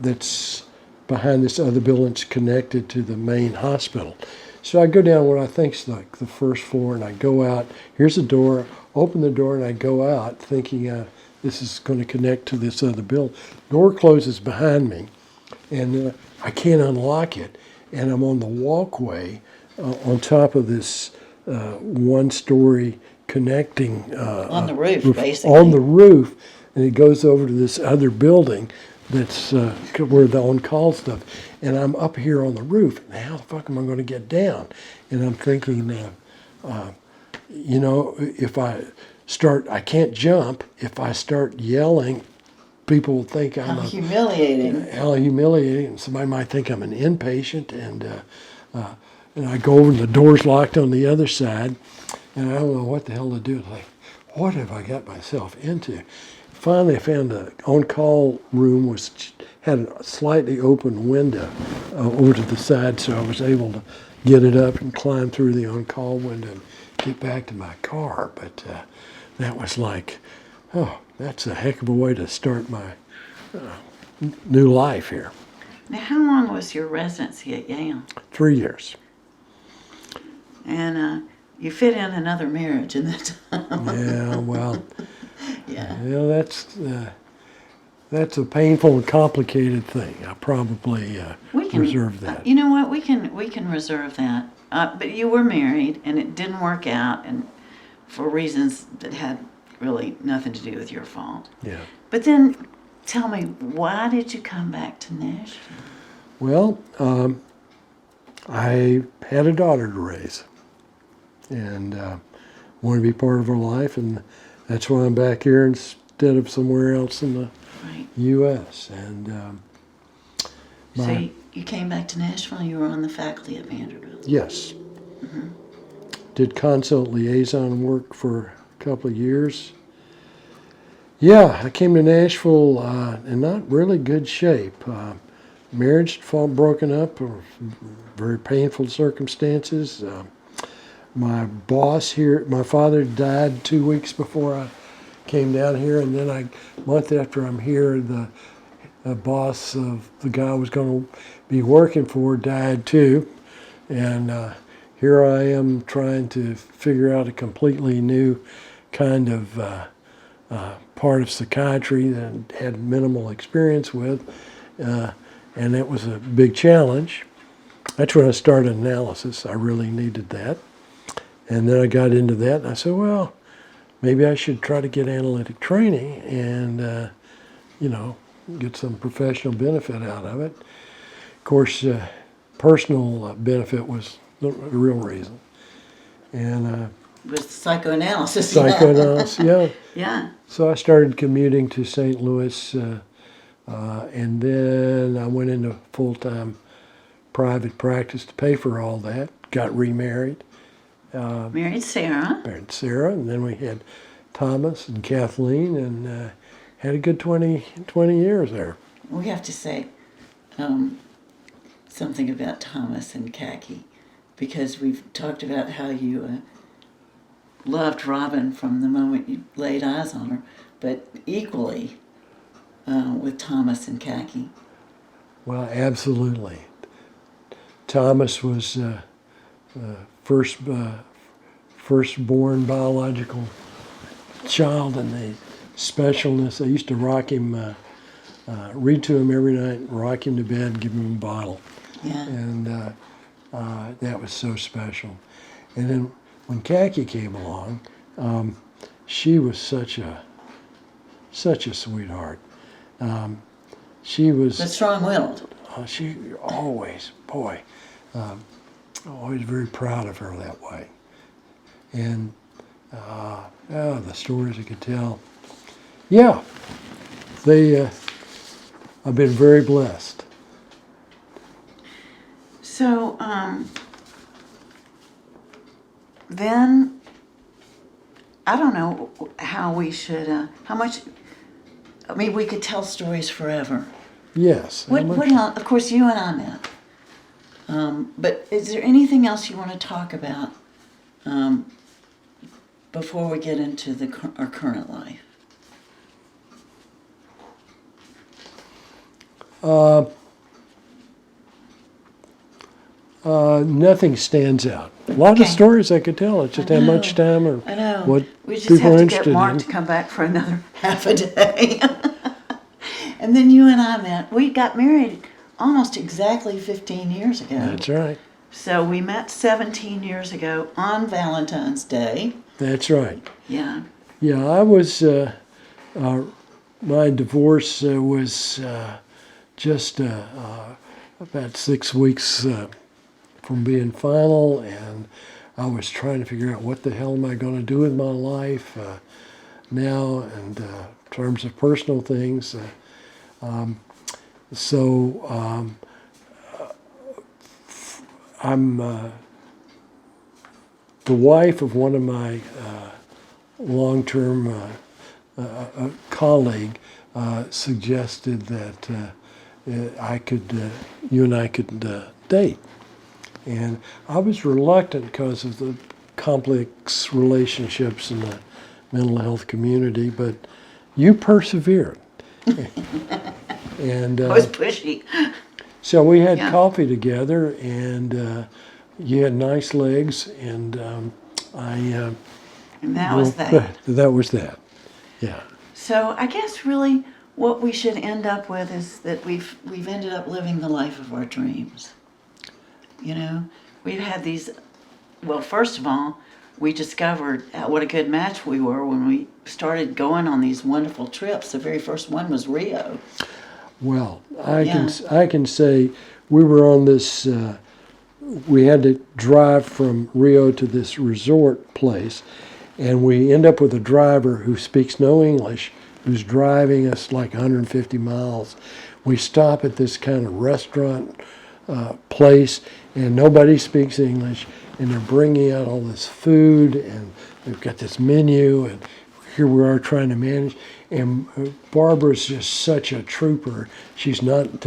that's behind this other building that's connected to the main hospital. So I go down what I think is like the first floor, and I go out. Here's a door, open the door, and I go out thinking this is going to connect to this other building. Door closes behind me, and I can't unlock it. And I'm on the walkway on top of this one-story connecting... on the roof, basically. On the roof, and it goes over to this other building that's where the on-call stuff. And I'm up here on the roof, and how the fuck am I going to get down? And I'm thinking, if I can't jump. If I start yelling, people will think I'm How humiliating. How humiliating. Somebody might think I'm an inpatient, and I go over and the door's locked on the other side, and I don't know what the hell to do. It's like, what have I got myself into? Finally, I found the on-call room had a slightly open window over to the side, so I was able to get it up and climb through the on-call window and get back to my car. But that was like, oh, that's a heck of a way to start my new life here. Now, how long was your residency at Yale? 3 years. And you fit in another marriage in that time. Yeah, well, Yeah. that's That's a painful and complicated thing. I probably We can reserve that. You know what? We can reserve that. But you were married, and it didn't work out, and for reasons that had really nothing to do with your fault. Yeah. But then, tell me, why did you come back to Nashville? Well, I had a daughter to raise, and wanted to be part of her life, and that's why I'm back here instead of somewhere else in the Right. U.S. And So you came back to Nashville, and you were on the faculty at Vanderbilt. yes, did consult liaison work for a couple of years. Yeah, I came to Nashville in not really good shape. Marriage had broken up, very painful circumstances. My boss here, my father died 2 weeks before I came down here, and then a month after I'm here, the boss of the guy I was going to be working for died too. And here I am trying to figure out a completely new kind of part of psychiatry that I had minimal experience with. And it was a big challenge. That's when I started analysis. I really needed that. And then I got into that, and I said, well, maybe I should try to get analytic training and, get some professional benefit out of it. Of course, personal benefit was the real reason. And With psychoanalysis. psychoanalysis, yeah. Yeah. So I started commuting to St. Louis, and then I went into full-time private practice to pay for all that. Got remarried. Married Sarah. Married Sarah, and then we had Thomas and Kathleen, and had a good 20 years there. We have to say something about Thomas and Khaki, because we've talked about how you loved Robin from the moment you laid eyes on her, but equally with Thomas and Khaki. Well, absolutely. Thomas was firstborn biological child, and the specialness. I used to rock him, read to him every night, rock him to bed, give him a bottle, Yeah. and that was so special. And then when Khaki came along, she was such a sweetheart. She was. But strong-willed. She always, always very proud of her that way. And the stories I could tell. Yeah, I've been very blessed. So, then, I don't know how we should, we could tell stories forever. Yes. What else? Of course, you and I met. But is there anything else you want to talk about before we get into our current life? Nothing stands out. A lot of stories I could tell. It's just how much time or I know. what We just people have are to interested get Mark in. to come back for another half a day. And then you and I met. We got married almost exactly 15 years ago. That's right. So we met 17 years ago on Valentine's Day. That's right. Yeah. Yeah, I was, my divorce was just about 6 weeks from being final, and I was trying to figure out what the hell am I going to do with my life now, and in terms of personal things. I'm the wife of one of my long-term colleague suggested that you and I could date. And I was reluctant because of the complex relationships in the mental health community, but you persevered. And I was pushy. so we had Yeah. coffee together, and you had nice legs, and I. And that was that. That was that. Yeah. So I guess really what we should end up with is that we've ended up living the life of our dreams. You know, we've had these. Well, first of all, we discovered what a good match we were when we started going on these wonderful trips. The very first one was Rio. Well, I can say we were on this. We had to drive from Rio to this resort place, and we end up with a driver who speaks no English, who's driving us like 150 miles. We stop at this kind of restaurant place, and nobody speaks English, and they're bringing out all this food, and they've got this menu, and here we are trying to manage. And Barbara's just such a trooper. She's not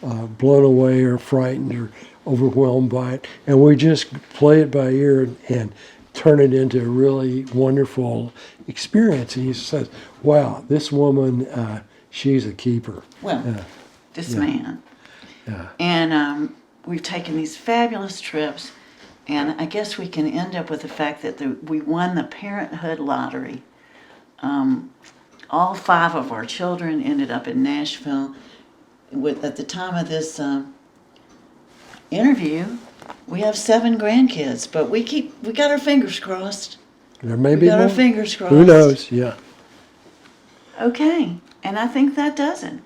blown away or frightened or overwhelmed by it. And we just play it by ear and turn it into a really wonderful experience. And he says, wow, this woman, she's a keeper. Well, this man. Yeah. And we've taken these fabulous trips, and I guess we can end up with the fact that we won the Parenthood Lottery. All 5 of our children ended up in Nashville. At the time of this interview, we have 7 grandkids, but we got our fingers crossed. There may be We got more. our fingers crossed. Who knows? Yeah. Okay, and I think that does it.